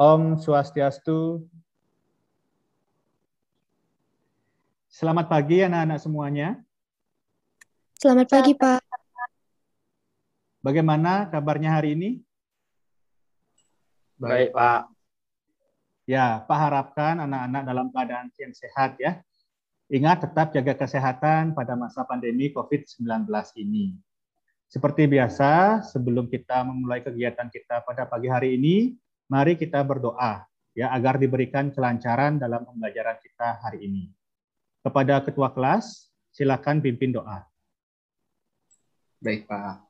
Om Swastiastu. Selamat pagi anak-anak semuanya. Selamat pagi, Pak. Bagaimana kabarnya hari ini? Baik, Pak. Ya, Pak harapkan anak-anak dalam keadaan yang sehat ya. Ingat tetap jaga kesehatan pada masa pandemi COVID-19 ini. Seperti biasa, sebelum kita memulai kegiatan kita pada pagi hari ini, mari kita berdoa ya agar diberikan kelancaran dalam pembelajaran kita hari ini. Kepada ketua kelas, silakan pimpin doa. Baik, Pak.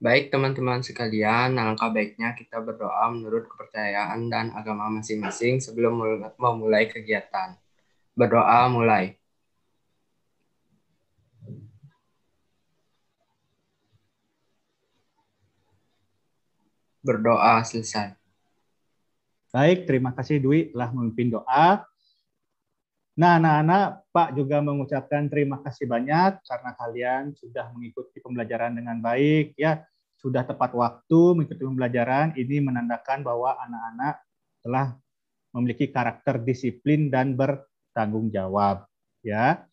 Baik, teman-teman sekalian, alangkah baiknya kita berdoa menurut kepercayaan dan agama masing-masing sebelum memulai kegiatan. Berdoa mulai. Berdoa selesai. Baik, terima kasih Dwi telah memimpin doa. Nah, anak-anak, Pak juga mengucapkan terima kasih banyak karena kalian sudah mengikuti pembelajaran dengan baik, ya, sudah tepat waktu mengikuti pembelajaran. Ini menandakan bahwa anak-anak telah memiliki karakter disiplin dan bertanggung jawab, ya.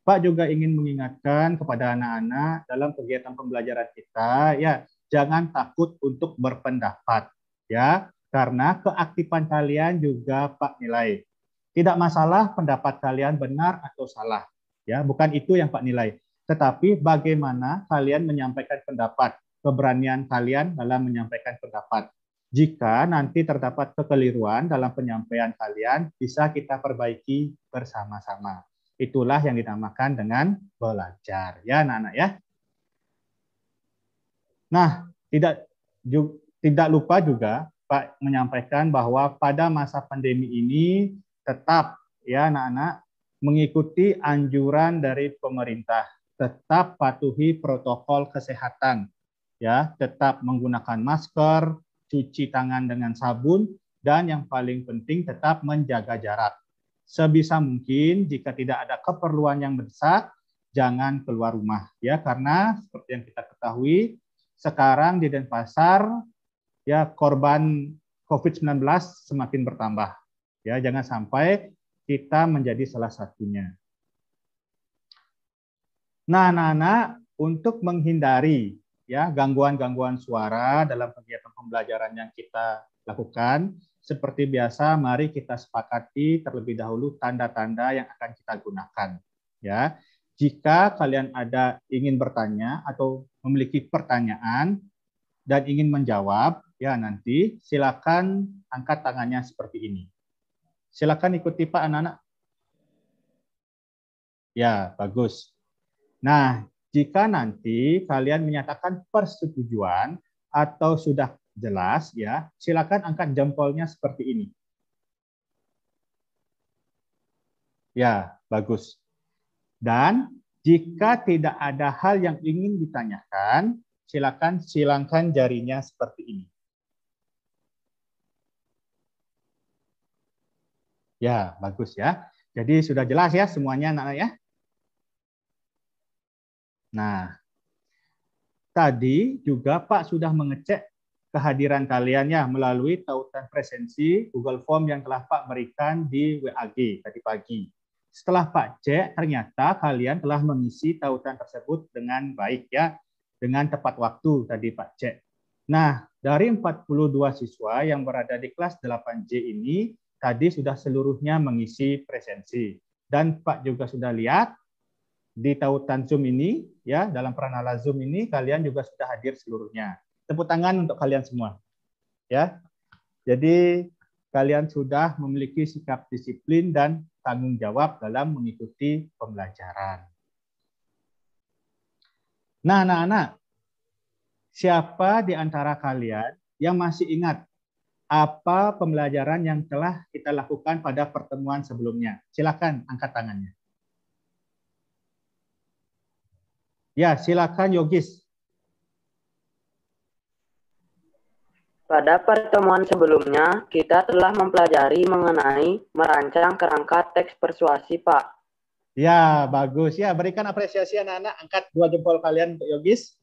Pak juga ingin mengingatkan kepada anak-anak dalam kegiatan pembelajaran kita, ya, jangan takut untuk berpendapat, ya, karena keaktifan kalian juga Pak nilai. Tidak masalah pendapat kalian benar atau salah, ya, bukan itu yang Pak nilai. Tetapi bagaimana kalian menyampaikan pendapat, keberanian kalian dalam menyampaikan pendapat. Jika nanti terdapat kekeliruan dalam penyampaian kalian, bisa kita perbaiki bersama-sama. Itulah yang dinamakan dengan belajar, ya anak-anak ya. Nah, tidak lupa juga Pak menyampaikan bahwa pada masa pandemi ini tetap ya anak-anak mengikuti anjuran dari pemerintah, tetap patuhi protokol kesehatan, ya, tetap menggunakan masker, cuci tangan dengan sabun, dan yang paling penting tetap menjaga jarak. Sebisa mungkin jika tidak ada keperluan yang mendesak, jangan keluar rumah, ya, karena seperti yang kita ketahui sekarang di Denpasar ya korban COVID-19 semakin bertambah. Ya, jangan sampai kita menjadi salah satunya. Nah, anak-anak, untuk menghindari ya gangguan-gangguan suara dalam kegiatan pembelajaran yang kita lakukan, seperti biasa mari kita sepakati terlebih dahulu tanda-tanda yang akan kita gunakan. Ya, jika kalian ingin bertanya atau memiliki pertanyaan dan ingin menjawab, ya nanti silakan angkat tangannya seperti ini. Silakan ikuti Pak anak-anak. Ya, bagus. Nah, jika nanti kalian menyatakan persetujuan atau sudah jelas, ya, silakan angkat jempolnya seperti ini. Ya, bagus. Dan jika tidak ada hal yang ingin ditanyakan, silakan silangkan jarinya seperti ini. Ya, bagus ya. Jadi sudah jelas ya semuanya anak-anak ya. Nah, tadi juga Pak sudah mengecek kehadiran kalian ya melalui tautan presensi Google Form yang telah Pak berikan di WAG tadi pagi. Setelah Pak cek, ternyata kalian telah mengisi tautan tersebut dengan baik ya, dengan tepat waktu tadi Pak cek. Nah, dari 42 siswa yang berada di kelas 8J ini, tadi sudah seluruhnya mengisi presensi. Dan Pak juga sudah lihat di tautan Zoom ini, ya dalam peranala Zoom ini, kalian juga sudah hadir seluruhnya. Tepuk tangan untuk kalian semua. Ya, jadi kalian sudah memiliki sikap disiplin dan tanggung jawab dalam mengikuti pembelajaran. Nah, anak-anak, siapa di antara kalian yang masih ingat apa pembelajaran yang telah kita lakukan pada pertemuan sebelumnya? Silakan angkat tangannya. Ya, silakan Yogis. Pada pertemuan sebelumnya, kita telah mempelajari mengenai merancang kerangka teks persuasi, Pak. Ya, bagus. Ya, berikan apresiasi anak-anak. Angkat 2 jempol kalian untuk Yogis.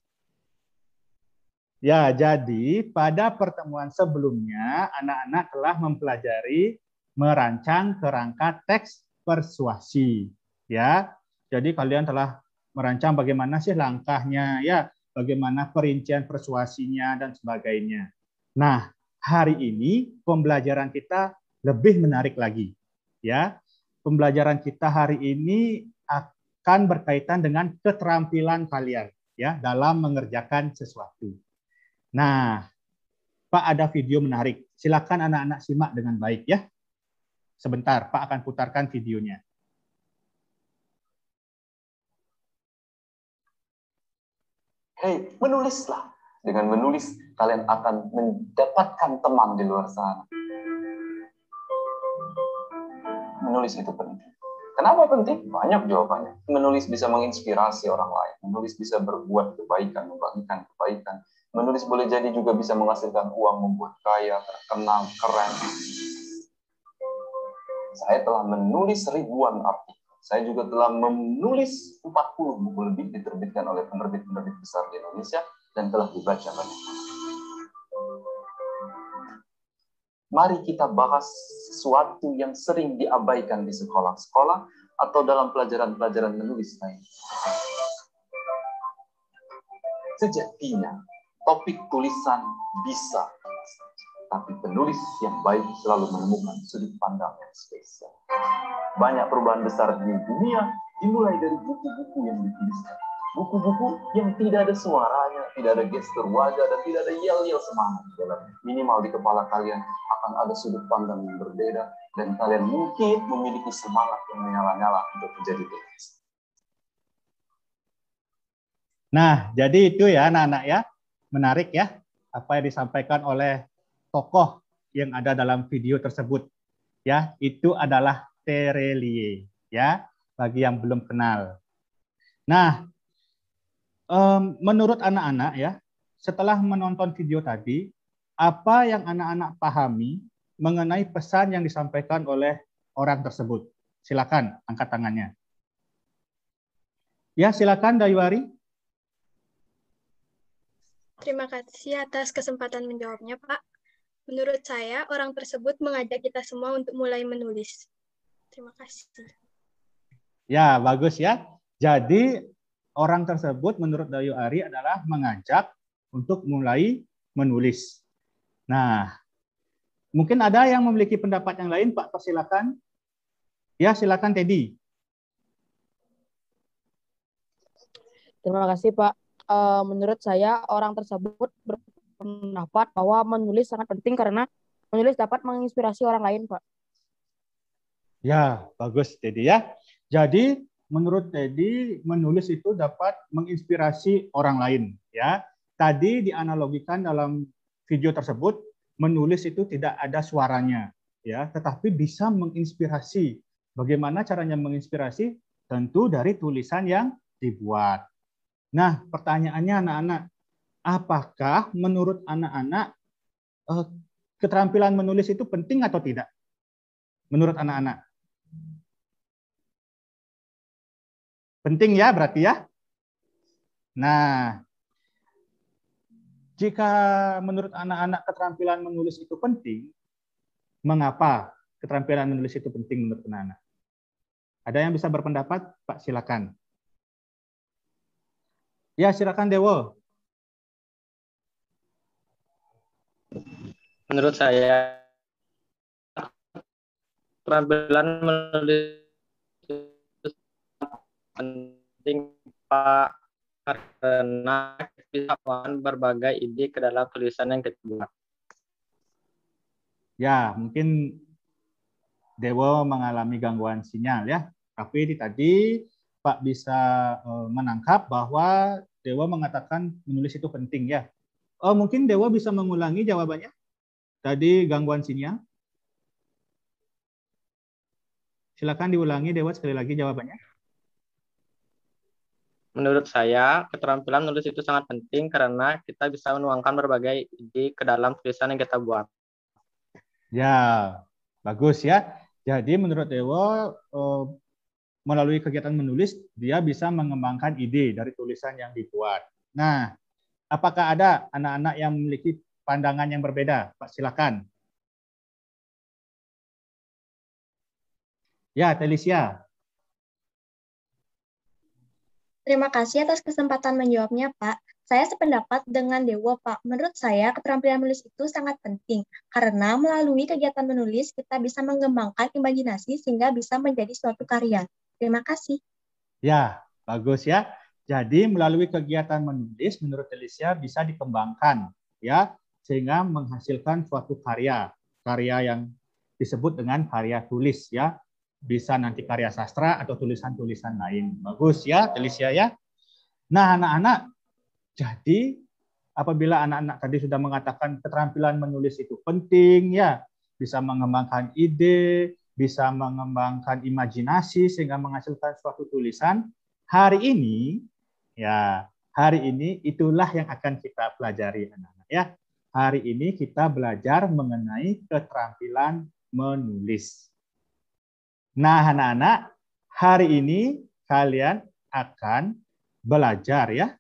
Ya, jadi pada pertemuan sebelumnya anak-anak telah mempelajari merancang kerangka teks persuasi. Ya, jadi kalian telah merancang bagaimana sih langkahnya, ya, bagaimana perincian persuasinya dan sebagainya. Nah, hari ini pembelajaran kita lebih menarik lagi. Ya, pembelajaran kita hari ini akan berkaitan dengan keterampilan kalian, ya, dalam mengerjakan sesuatu. Nah, Pak ada video menarik. Silakan anak-anak simak dengan baik ya. Sebentar, Pak akan putarkan videonya. Hei, menulislah. Dengan menulis, kalian akan mendapatkan teman di luar sana. Menulis itu penting. Kenapa penting? Banyak jawabannya. Menulis bisa menginspirasi orang lain. Menulis bisa berbuat kebaikan, membagikan kebaikan. Menulis boleh jadi juga bisa menghasilkan uang, membuat kaya, terkenal, keren. Saya telah menulis ribuan artikel. Saya juga telah menulis 40 buku lebih diterbitkan oleh penerbit-penerbit besar di Indonesia dan telah dibaca banyak. Mari kita bahas sesuatu yang sering diabaikan di sekolah-sekolah atau dalam pelajaran-pelajaran menulis lain. Sejatinya, topik tulisan bisa, tapi penulis yang baik selalu menemukan sudut pandang yang spesial. Banyak perubahan besar di dunia dimulai dari buku-buku yang dituliskan. Buku-buku yang tidak ada suaranya, tidak ada gestur wajah, dan tidak ada yel-yel semangat di dalam. Minimal di kepala kalian akan ada sudut pandang yang berbeda, dan kalian mungkin memiliki semangat yang menyala-nyala untuk menjadi penulis. Nah, jadi itu ya anak-anak ya. Menarik ya apa yang disampaikan oleh tokoh yang ada dalam video tersebut. Ya, itu adalah Terelie ya, bagi yang belum kenal. Nah, menurut anak-anak ya, setelah menonton video tadi, apa yang anak-anak pahami mengenai pesan yang disampaikan oleh orang tersebut? Silakan angkat tangannya. Ya, silakan Dayuari. Terima kasih atas kesempatan menjawabnya, Pak. Menurut saya, orang tersebut mengajak kita semua untuk mulai menulis. Terima kasih. Ya, bagus ya. Jadi, orang tersebut menurut Dayuari adalah mengajak untuk mulai menulis. Nah, mungkin ada yang memiliki pendapat yang lain, Pak, silakan. Ya, silakan Teddy. Terima kasih, Pak. Menurut saya, orang tersebut berpendapat bahwa menulis sangat penting karena menulis dapat menginspirasi orang lain, Pak. Ya, bagus, Teddy ya. Jadi, menurut Teddy, menulis itu dapat menginspirasi orang lain. Ya, tadi dianalogikan dalam video tersebut, menulis itu tidak ada suaranya, ya, tetapi bisa menginspirasi. Bagaimana caranya menginspirasi? Tentu dari tulisan yang dibuat. Nah, pertanyaannya anak-anak, apakah menurut anak-anak keterampilan menulis itu penting atau tidak? Menurut anak-anak? Penting ya berarti ya? Nah, jika menurut anak-anak keterampilan menulis itu penting, mengapa keterampilan menulis itu penting menurut anak-anak? Ada yang bisa berpendapat? Pak, silakan. Ya, silakan Dewo. Menurut saya, keterampilan menulis penting, Pak, karena bisa mengembangkan berbagai ide ke dalam tulisan yang kita buat. Ya, mungkin Dewo mengalami gangguan sinyal ya. Tapi tadi Pak bisa menangkap bahwa Dewo mengatakan menulis itu penting ya. Mungkin Dewo bisa mengulangi jawabannya. Tadi gangguan sinyal. Silakan diulangi Dewo sekali lagi jawabannya. Menurut saya, keterampilan menulis itu sangat penting karena kita bisa menuangkan berbagai ide ke dalam tulisan yang kita buat. Ya, bagus ya. Jadi menurut Dewo, melalui kegiatan menulis, dia bisa mengembangkan ide dari tulisan yang dibuat. Nah, Apakah ada anak-anak yang memiliki pandangan yang berbeda? Pak, silakan. Ya, Felicia. Terima kasih atas kesempatan menjawabnya, Pak. Saya sependapat dengan Dewa, Pak. Menurut saya, keterampilan menulis itu sangat penting, karena melalui kegiatan menulis, kita bisa mengembangkan imajinasi sehingga bisa menjadi suatu karya. Terima kasih. Ya, bagus ya. Jadi melalui kegiatan menulis, menurut Felicia bisa dikembangkan, ya, sehingga menghasilkan suatu karya yang disebut dengan karya tulis, ya. Bisa nanti karya sastra atau tulisan-tulisan lain. Bagus ya, Felicia ya. Nah, anak-anak, jadi apabila anak-anak tadi sudah mengatakan keterampilan menulis itu penting, ya, bisa mengembangkan ide, bisa mengembangkan imajinasi sehingga menghasilkan suatu tulisan. Hari ini, ya, hari ini itulah yang akan kita pelajari, anak-anak ya. Hari ini kita belajar mengenai keterampilan menulis. Nah, anak-anak, hari ini kalian akan belajar ya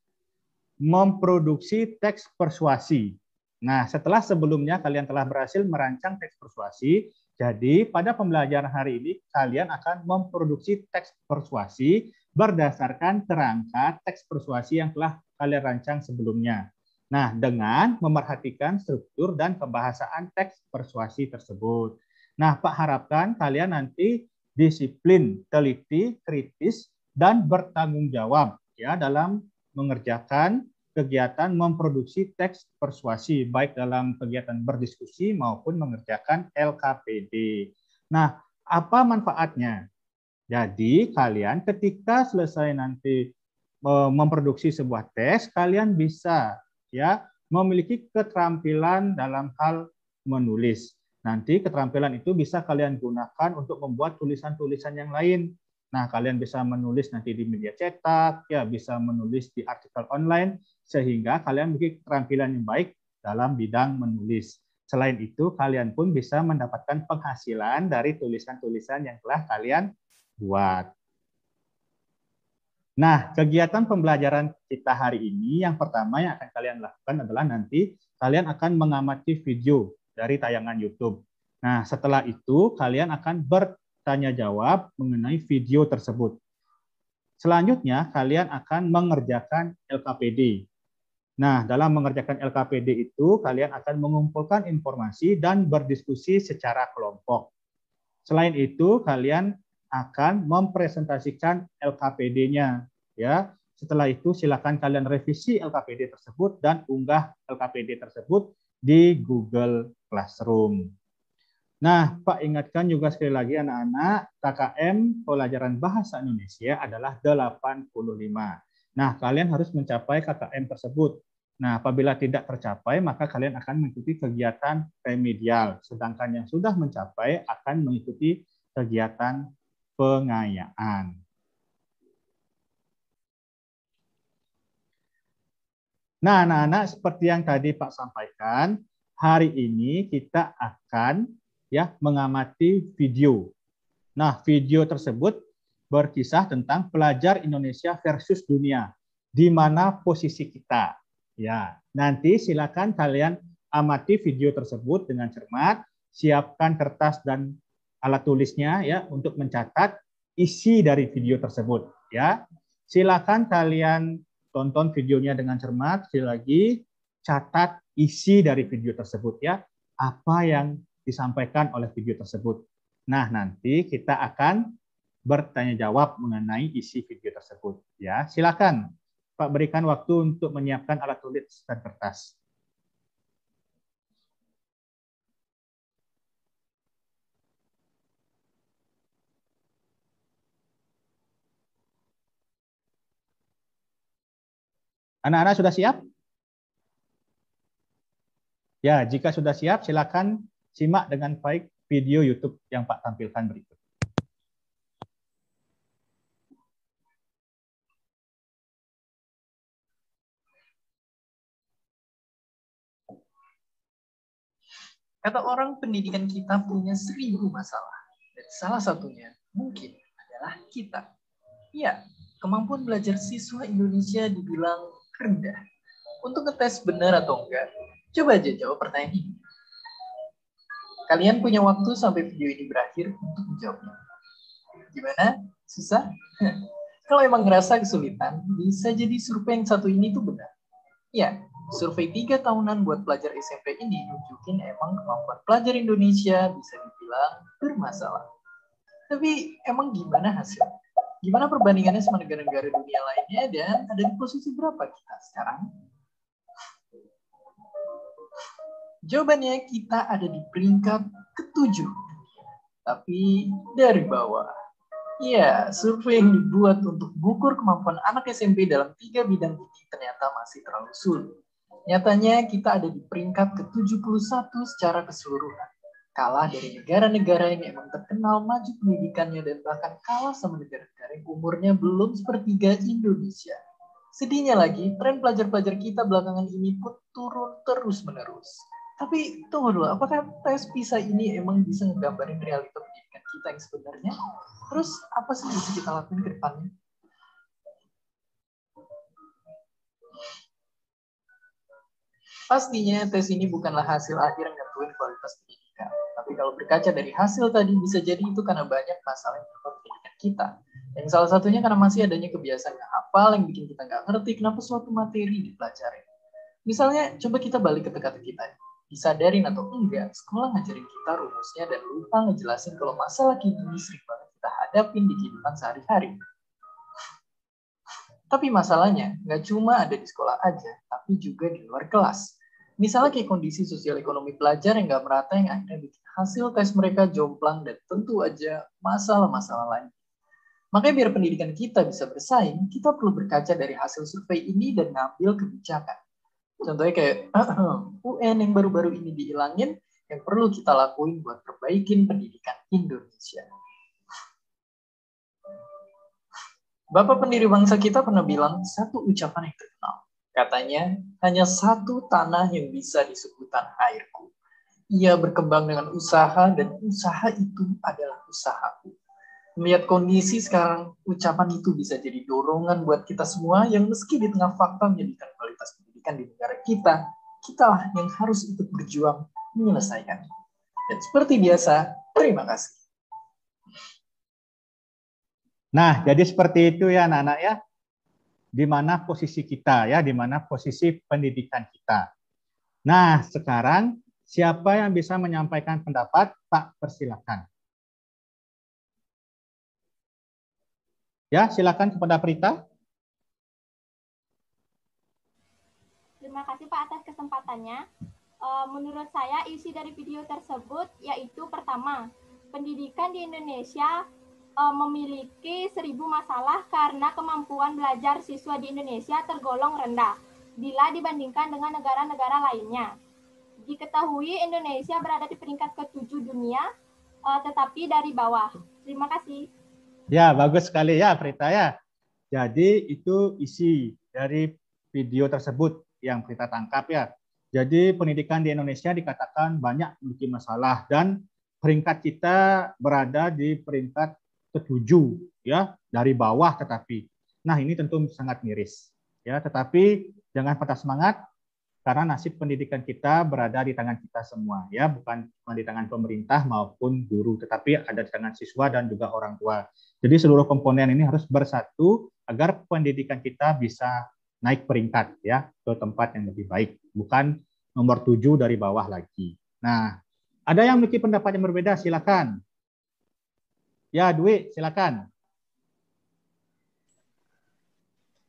memproduksi teks persuasi. Nah, setelah sebelumnya kalian telah berhasil merancang teks persuasi, jadi pada pembelajaran hari ini kalian akan memproduksi teks persuasi berdasarkan kerangka teks persuasi yang telah kalian rancang sebelumnya. Nah, dengan memerhatikan struktur dan pembahasan teks persuasi tersebut. Nah, Pak harapkan kalian nanti disiplin, teliti, kritis, dan bertanggung jawab ya dalam mengerjakan kegiatan memproduksi teks persuasi, baik dalam kegiatan berdiskusi maupun mengerjakan LKPD. Nah, apa manfaatnya? Jadi, kalian ketika selesai nanti memproduksi sebuah teks, kalian bisa ya memiliki keterampilan dalam hal menulis. Nanti keterampilan itu bisa kalian gunakan untuk membuat tulisan-tulisan yang lain. Nah, kalian bisa menulis nanti di media cetak, ya bisa menulis di artikel online, sehingga kalian memiliki keterampilan yang baik dalam bidang menulis. Selain itu, kalian pun bisa mendapatkan penghasilan dari tulisan-tulisan yang telah kalian buat. Nah, kegiatan pembelajaran kita hari ini, yang pertama yang akan kalian lakukan adalah nanti kalian akan mengamati video dari tayangan YouTube. Nah, setelah itu kalian akan bertanya jawab mengenai video tersebut. Selanjutnya, kalian akan mengerjakan LKPD. Nah, dalam mengerjakan LKPD itu, kalian akan mengumpulkan informasi dan berdiskusi secara kelompok. Selain itu, kalian akan mempresentasikan LKPD-nya. Ya, setelah itu silakan kalian revisi LKPD tersebut dan unggah LKPD tersebut di Google Classroom. Nah, Pak ingatkan juga sekali lagi anak-anak, KKM pelajaran bahasa Indonesia adalah 85. Nah, kalian harus mencapai KKM tersebut. Nah, apabila tidak tercapai, maka kalian akan mengikuti kegiatan remedial. Sedangkan yang sudah mencapai akan mengikuti kegiatan pengayaan. Nah, anak-anak, seperti yang tadi Pak sampaikan, hari ini kita akan ya mengamati video. Nah, video tersebut berkisah tentang pelajar Indonesia versus dunia, di mana posisi kita. Ya, nanti silakan kalian amati video tersebut dengan cermat, siapkan kertas dan alat tulisnya ya untuk mencatat isi dari video tersebut. Ya, silakan kalian tonton videonya dengan cermat. Sekali lagi, catat isi dari video tersebut ya, apa yang disampaikan oleh video tersebut. Nah, nanti kita akan bertanya jawab mengenai isi video tersebut. Ya, silakan Pak berikan waktu untuk menyiapkan alat tulis dan kertas. Anak-anak sudah siap? Ya, jika sudah siap, silakan simak dengan baik video YouTube yang Pak tampilkan berikut. Kata orang, pendidikan kita punya 1000 masalah. Dan salah satunya mungkin adalah kita. Ya, kemampuan belajar siswa Indonesia dibilang rendah. Untuk ngetes benar atau enggak, coba aja jawab pertanyaan ini. Kalian punya waktu sampai video ini berakhir untuk menjawabnya. Gimana? Susah? Kalau emang ngerasa kesulitan, bisa jadi survei yang satu ini tuh benar. Ya, survei 3 tahunan buat pelajar SMP ini nunjukin emang kemampuan pelajar Indonesia bisa dibilang bermasalah. Tapi emang gimana hasilnya? Gimana perbandingannya sama negara-negara dunia lainnya dan ada di posisi berapa kita sekarang? Jawabannya kita ada di peringkat ke-7. Tapi dari bawah. Ya, survei yang dibuat untuk mengukur kemampuan anak SMP dalam 3 bidang ini ternyata masih terlalu sulit. Nyatanya kita ada di peringkat ke-71 secara keseluruhan. Kalah dari negara-negara yang emang terkenal maju pendidikannya dan bahkan kalah sama negara-negara yang umurnya belum sepertiga Indonesia. Sedihnya lagi, tren pelajar-pelajar kita belakangan ini pun turun terus-menerus. Tapi tunggu dulu, apakah tes PISA ini emang bisa ngegambarin realita pendidikan kita yang sebenarnya? Terus apa sih yang bisa kita lakuin ke depannya? Pastinya tes ini bukanlah hasil akhir yang nentuin kualitas pendidikan. Tapi kalau berkaca dari hasil tadi, bisa jadi itu karena banyak masalah yang menimpa pendidikan kita. Yang salah satunya karena masih adanya kebiasaan yang hafal yang bikin kita nggak ngerti kenapa suatu materi dipelajari. Misalnya, coba kita balik ke teka-teki tadi. Disadarin atau enggak, sekolah ngajarin kita rumusnya dan lupa ngejelasin kalau masalah kayak gini sering banget kita hadapin di kehidupan sehari-hari. Tapi masalahnya, nggak cuma ada di sekolah aja, tapi juga di luar kelas. Misalnya kayak kondisi sosial ekonomi pelajar yang nggak merata yang akhirnya bikin hasil tes mereka jomplang dan tentu aja masalah-masalah lain. Makanya biar pendidikan kita bisa bersaing, kita perlu berkaca dari hasil survei ini dan ngambil kebijakan. Contohnya kayak UN yang baru-baru ini dihilangin, yang perlu kita lakuin buat perbaikin pendidikan Indonesia. Bapak pendiri bangsa kita pernah bilang satu ucapan yang terkenal. Katanya, hanya satu tanah yang bisa disebut tanah airku. Ia berkembang dengan usaha dan usaha itu adalah usahaku. Melihat kondisi sekarang, ucapan itu bisa jadi dorongan buat kita semua yang meski di tengah fakta menjadikan kualitas pendidikan di negara kita, kitalah yang harus ikut berjuang menyelesaikan. Dan seperti biasa, terima kasih. Nah, jadi seperti itu ya anak-anak ya. Di mana posisi kita ya, di mana posisi pendidikan kita. Nah, sekarang siapa yang bisa menyampaikan pendapat? Pak, persilakan. Ya, silakan kepada Prita. Terima kasih Pak atas kesempatannya. Menurut saya isi dari video tersebut yaitu pertama, pendidikan di Indonesia memiliki 1000 masalah karena kemampuan belajar siswa di Indonesia tergolong rendah bila dibandingkan dengan negara-negara lainnya. Diketahui Indonesia berada di peringkat ke-7 dunia, tetapi dari bawah. Terima kasih. Ya, bagus sekali ya, Prita ya. Jadi itu isi dari video tersebut yang Prita tangkap ya. Jadi pendidikan di Indonesia dikatakan banyak memiliki masalah dan peringkat kita berada di peringkat ke-7 ya, dari bawah tetapi. Nah, ini tentu sangat miris ya, tetapi jangan patah semangat karena nasib pendidikan kita berada di tangan kita semua ya, bukan cuma di tangan pemerintah maupun guru, tetapi ada di tangan siswa dan juga orang tua. Jadi seluruh komponen ini harus bersatu agar pendidikan kita bisa naik peringkat ya ke tempat yang lebih baik, bukan nomor 7 dari bawah lagi. Nah, ada yang memiliki pendapat yang berbeda, silakan. Ya, Dwi, silakan.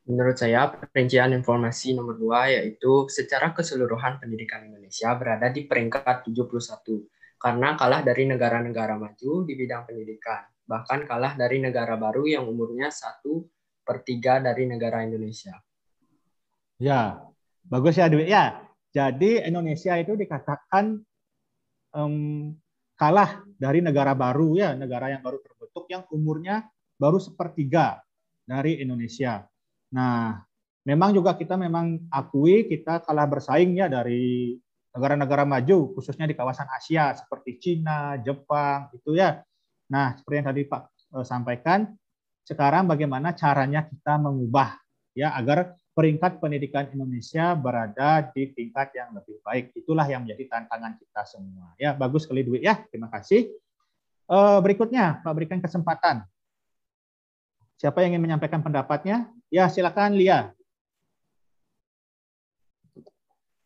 Menurut saya, perincian informasi nomor 2 yaitu secara keseluruhan pendidikan Indonesia berada di peringkat 71 karena kalah dari negara-negara maju di bidang pendidikan, bahkan kalah dari negara baru yang umurnya 1/3 dari negara Indonesia. Ya, bagus ya Dwi. Ya, jadi Indonesia itu dikatakan kalah dari negara baru ya, negara yang baru terbentuk yang umurnya baru 1/3 dari Indonesia. Nah, memang juga kita memang akui kita kalah bersaing ya dari negara-negara maju, khususnya di kawasan Asia seperti Cina, Jepang, itu ya. Nah, seperti yang tadi Pak sampaikan, sekarang bagaimana caranya kita mengubah ya agar peringkat pendidikan Indonesia berada di tingkat yang lebih baik. Itulah yang menjadi tantangan kita semua. Ya, bagus sekali Dwi ya. Terima kasih. Berikutnya, Pak berikan kesempatan. Siapa yang ingin menyampaikan pendapatnya? Ya, silakan Lia.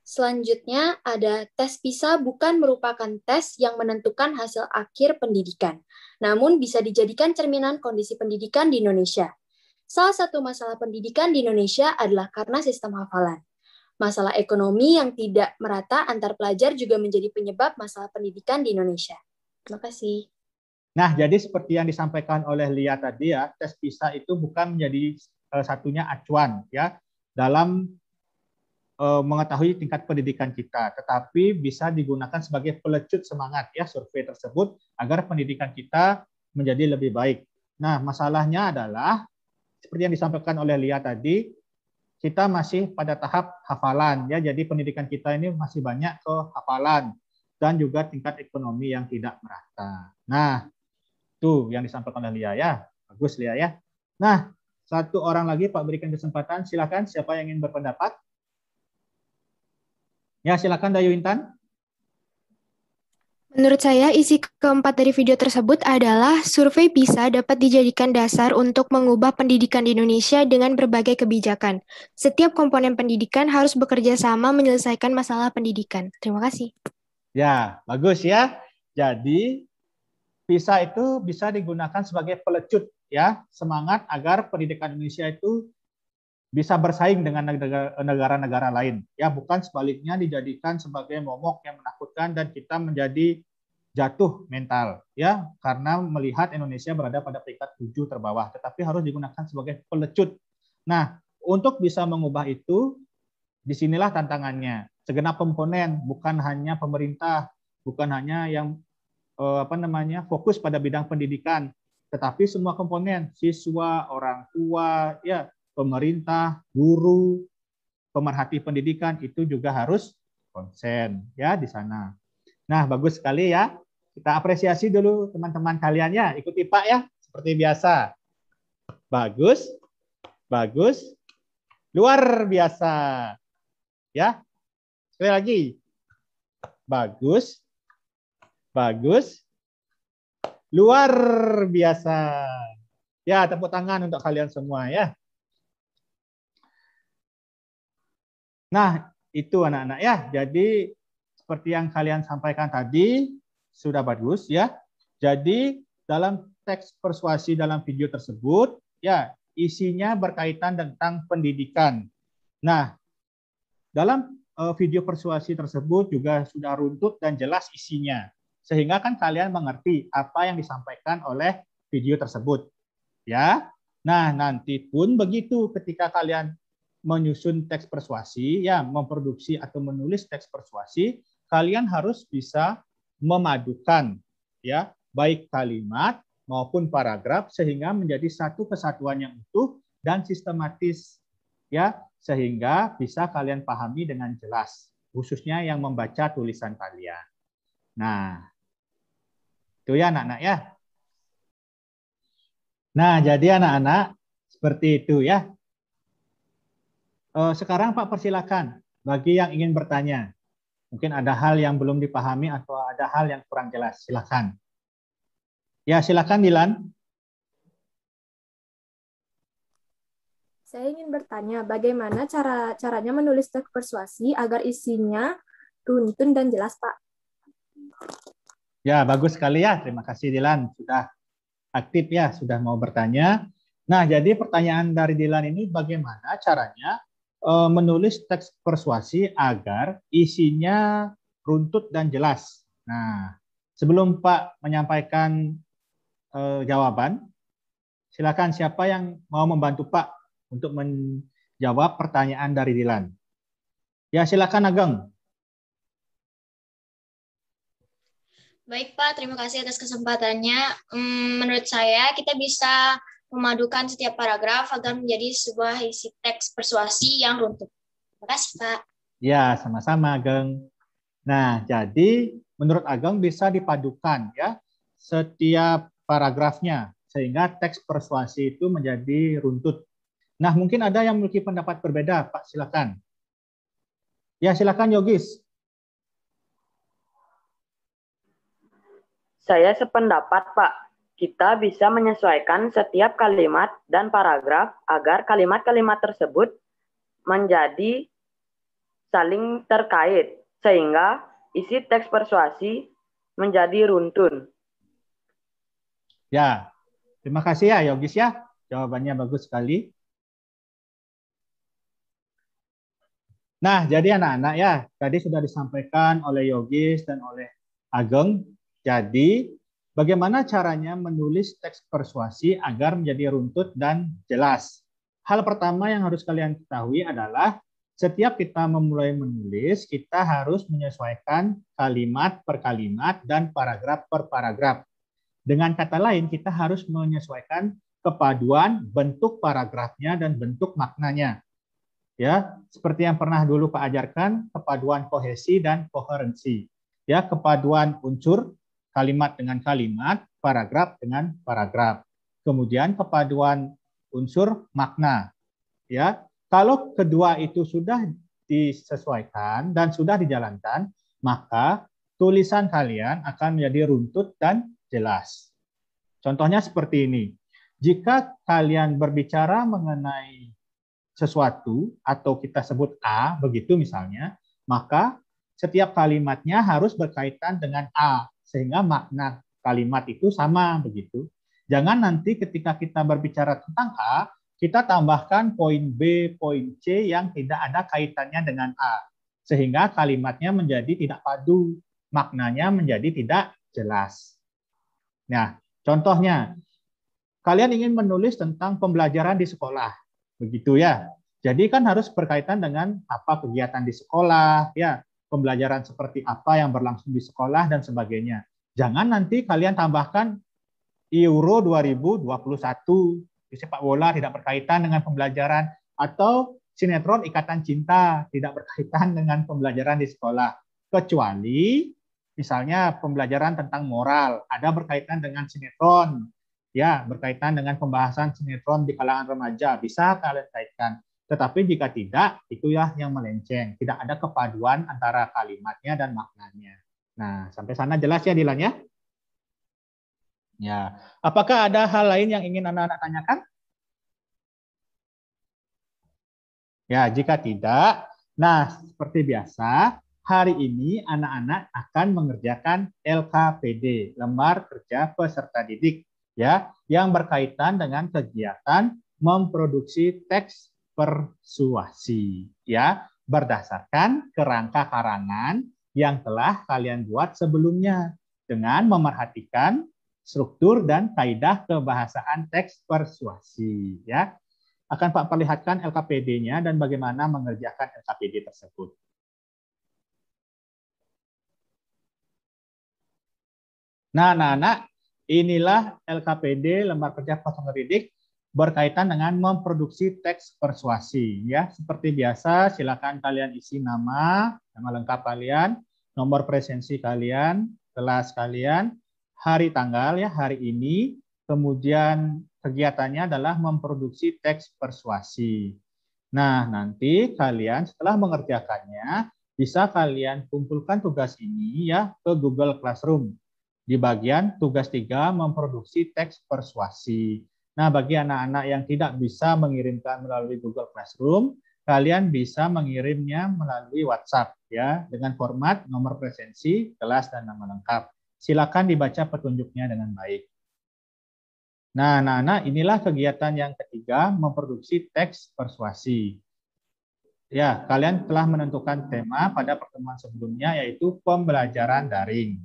Selanjutnya ada tes PISA bukan merupakan tes yang menentukan hasil akhir pendidikan, namun bisa dijadikan cerminan kondisi pendidikan di Indonesia. Salah satu masalah pendidikan di Indonesia adalah karena sistem hafalan. Masalah ekonomi yang tidak merata antar pelajar juga menjadi penyebab masalah pendidikan di Indonesia. Terima kasih. Nah, jadi seperti yang disampaikan oleh Lia tadi ya, tes PISA itu bukan menjadi satunya acuan ya dalam mengetahui tingkat pendidikan kita, tetapi bisa digunakan sebagai pelecut semangat ya survei tersebut agar pendidikan kita menjadi lebih baik. Nah, masalahnya adalah seperti yang disampaikan oleh Lia tadi, kita masih pada tahap hafalan ya, jadi pendidikan kita ini masih banyak ke hafalan dan juga tingkat ekonomi yang tidak merata. Nah, itu yang disampaikan oleh Lia ya. Bagus Lia ya. Nah, satu orang lagi Pak berikan kesempatan, silakan siapa yang ingin berpendapat? Ya, silakan Dayu Intan. Menurut saya, isi keempat dari video tersebut adalah survei PISA dapat dijadikan dasar untuk mengubah pendidikan di Indonesia dengan berbagai kebijakan. Setiap komponen pendidikan harus bekerja sama menyelesaikan masalah pendidikan. Terima kasih. Ya, bagus ya. Jadi, PISA itu bisa digunakan sebagai pelecut ya, semangat agar pendidikan Indonesia itu bisa bersaing dengan negara-negara lain. Ya, bukan sebaliknya dijadikan sebagai momok yang menakutkan dan kita menjadi jatuh mental ya karena melihat Indonesia berada pada peringkat 7 terbawah, tetapi harus digunakan sebagai pelecut. Nah, untuk bisa mengubah itu disinilah tantangannya. Segenap komponen, bukan hanya pemerintah, bukan hanya yang fokus pada bidang pendidikan, tetapi semua komponen, siswa, orang tua, ya pemerintah, guru, pemerhati pendidikan itu juga harus konsen ya di sana. Nah, bagus sekali ya. Kita apresiasi dulu teman-teman kalian ya. Ikuti Pak ya, seperti biasa. Bagus. Bagus. Luar biasa. Ya. Sekali lagi. Bagus. Bagus. Luar biasa. Ya, tepuk tangan untuk kalian semua ya. Nah, itu anak-anak ya. Jadi seperti yang kalian sampaikan tadi sudah bagus ya. Jadi dalam teks persuasi dalam video tersebut ya isinya berkaitan tentang pendidikan. Nah, dalam video persuasi tersebut juga sudah runtut dan jelas isinya. Sehingga kan kalian mengerti apa yang disampaikan oleh video tersebut. Ya. Nah, nanti pun begitu ketika kalian menyusun teks persuasi, ya memproduksi atau menulis teks persuasi, kalian harus bisa memadukan ya baik kalimat maupun paragraf sehingga menjadi satu kesatuan yang utuh dan sistematis ya sehingga bisa kalian pahami dengan jelas khususnya yang membaca tulisan kalian. Nah, itu ya anak-anak ya. Nah, jadi anak-anak seperti itu ya. Sekarang Pak persilakan bagi yang ingin bertanya. Mungkin ada hal yang belum dipahami atau ada hal yang kurang jelas. Silakan. Ya, silakan Dilan. Saya ingin bertanya, bagaimana caranya menulis teks persuasi agar isinya runtun dan jelas, Pak? Ya, bagus sekali ya. Terima kasih Dilan. Sudah aktif ya, sudah mau bertanya. Nah, jadi pertanyaan dari Dilan ini bagaimana caranya menulis teks persuasi agar isinya runtut dan jelas. Nah, sebelum Pak menyampaikan jawaban, silakan siapa yang mau membantu Pak untuk menjawab pertanyaan dari Dilan. Ya, silakan Ageng. Baik Pak, terima kasih atas kesempatannya. Menurut saya kita bisa memadukan setiap paragraf agar menjadi sebuah isi teks persuasi yang runtut. Terima kasih, Pak. Ya, sama-sama, Ageng. Nah, jadi menurut Ageng bisa dipadukan ya setiap paragrafnya sehingga teks persuasi itu menjadi runtut. Nah, mungkin ada yang memiliki pendapat berbeda, Pak, silakan. Ya, silakan Yogis. Saya sependapat, Pak. Kita bisa menyesuaikan setiap kalimat dan paragraf agar kalimat-kalimat tersebut menjadi saling terkait, sehingga isi teks persuasi menjadi runtun. Ya, terima kasih ya Yogis ya. Jawabannya bagus sekali. Nah, jadi anak-anak ya, tadi sudah disampaikan oleh Yogis dan oleh Ageng. Jadi, bagaimana caranya menulis teks persuasi agar menjadi runtut dan jelas? Hal pertama yang harus kalian ketahui adalah setiap kita memulai menulis, kita harus menyesuaikan kalimat per kalimat dan paragraf per paragraf. Dengan kata lain, kita harus menyesuaikan kepaduan bentuk paragrafnya dan bentuk maknanya. Ya, seperti yang pernah dulu Pak ajarkan, kepaduan kohesi dan koherensi. Ya, kepaduan unsur kalimat dengan kalimat, paragraf dengan paragraf. Kemudian kepaduan unsur makna. Ya, kalau kedua itu sudah disesuaikan dan sudah dijalankan, maka tulisan kalian akan menjadi runtut dan jelas. Contohnya seperti ini. Jika kalian berbicara mengenai sesuatu atau kita sebut A, begitu misalnya, maka setiap kalimatnya harus berkaitan dengan A, sehingga makna kalimat itu sama begitu. Jangan nanti ketika kita berbicara tentang A, kita tambahkan poin B, poin C yang tidak ada kaitannya dengan A, sehingga kalimatnya menjadi tidak padu, maknanya menjadi tidak jelas. Nah, contohnya, kalian ingin menulis tentang pembelajaran di sekolah, begitu ya. Jadi kan harus berkaitan dengan apa kegiatan di sekolah, ya, pembelajaran seperti apa yang berlangsung di sekolah dan sebagainya. Jangan nanti kalian tambahkan Euro 2021, sepak bola tidak berkaitan dengan pembelajaran, atau sinetron Ikatan Cinta tidak berkaitan dengan pembelajaran di sekolah. Kecuali misalnya pembelajaran tentang moral, ada berkaitan dengan sinetron, ya, berkaitan dengan pembahasan sinetron di kalangan remaja, bisa kalian kaitkan. Tetapi jika tidak, itu ya yang melenceng. Tidak ada kepaduan antara kalimatnya dan maknanya. Nah, sampai sana jelas ya Dilan ya? Ya, apakah ada hal lain yang ingin anak-anak tanyakan? Ya, jika tidak, nah seperti biasa, hari ini anak-anak akan mengerjakan LKPD, lembar kerja peserta didik, ya, yang berkaitan dengan kegiatan memproduksi teks persuasi, ya, berdasarkan kerangka karangan yang telah kalian buat sebelumnya dengan memerhatikan struktur dan kaidah kebahasaan teks persuasi, ya. Akan Pak perlihatkan LKPD-nya dan bagaimana mengerjakan LKPD tersebut. Nah, anak-anak, inilah LKPD lembar kerja peserta didik berkaitan dengan memproduksi teks persuasi, ya. Seperti biasa, silakan kalian isi nama lengkap kalian, nomor presensi kalian, kelas kalian, hari tanggal ya, hari ini, kemudian kegiatannya adalah memproduksi teks persuasi. Nah, nanti kalian setelah mengerjakannya, bisa kalian kumpulkan tugas ini ya ke Google Classroom. Di bagian tugas 3 memproduksi teks persuasi. Nah, bagi anak-anak yang tidak bisa mengirimkan melalui Google Classroom, kalian bisa mengirimnya melalui WhatsApp ya dengan format nomor presensi, kelas dan nama lengkap. Silakan dibaca petunjuknya dengan baik. Nah, anak-anak, inilah kegiatan yang ketiga, memproduksi teks persuasi. Ya, kalian telah menentukan tema pada pertemuan sebelumnya, yaitu pembelajaran daring.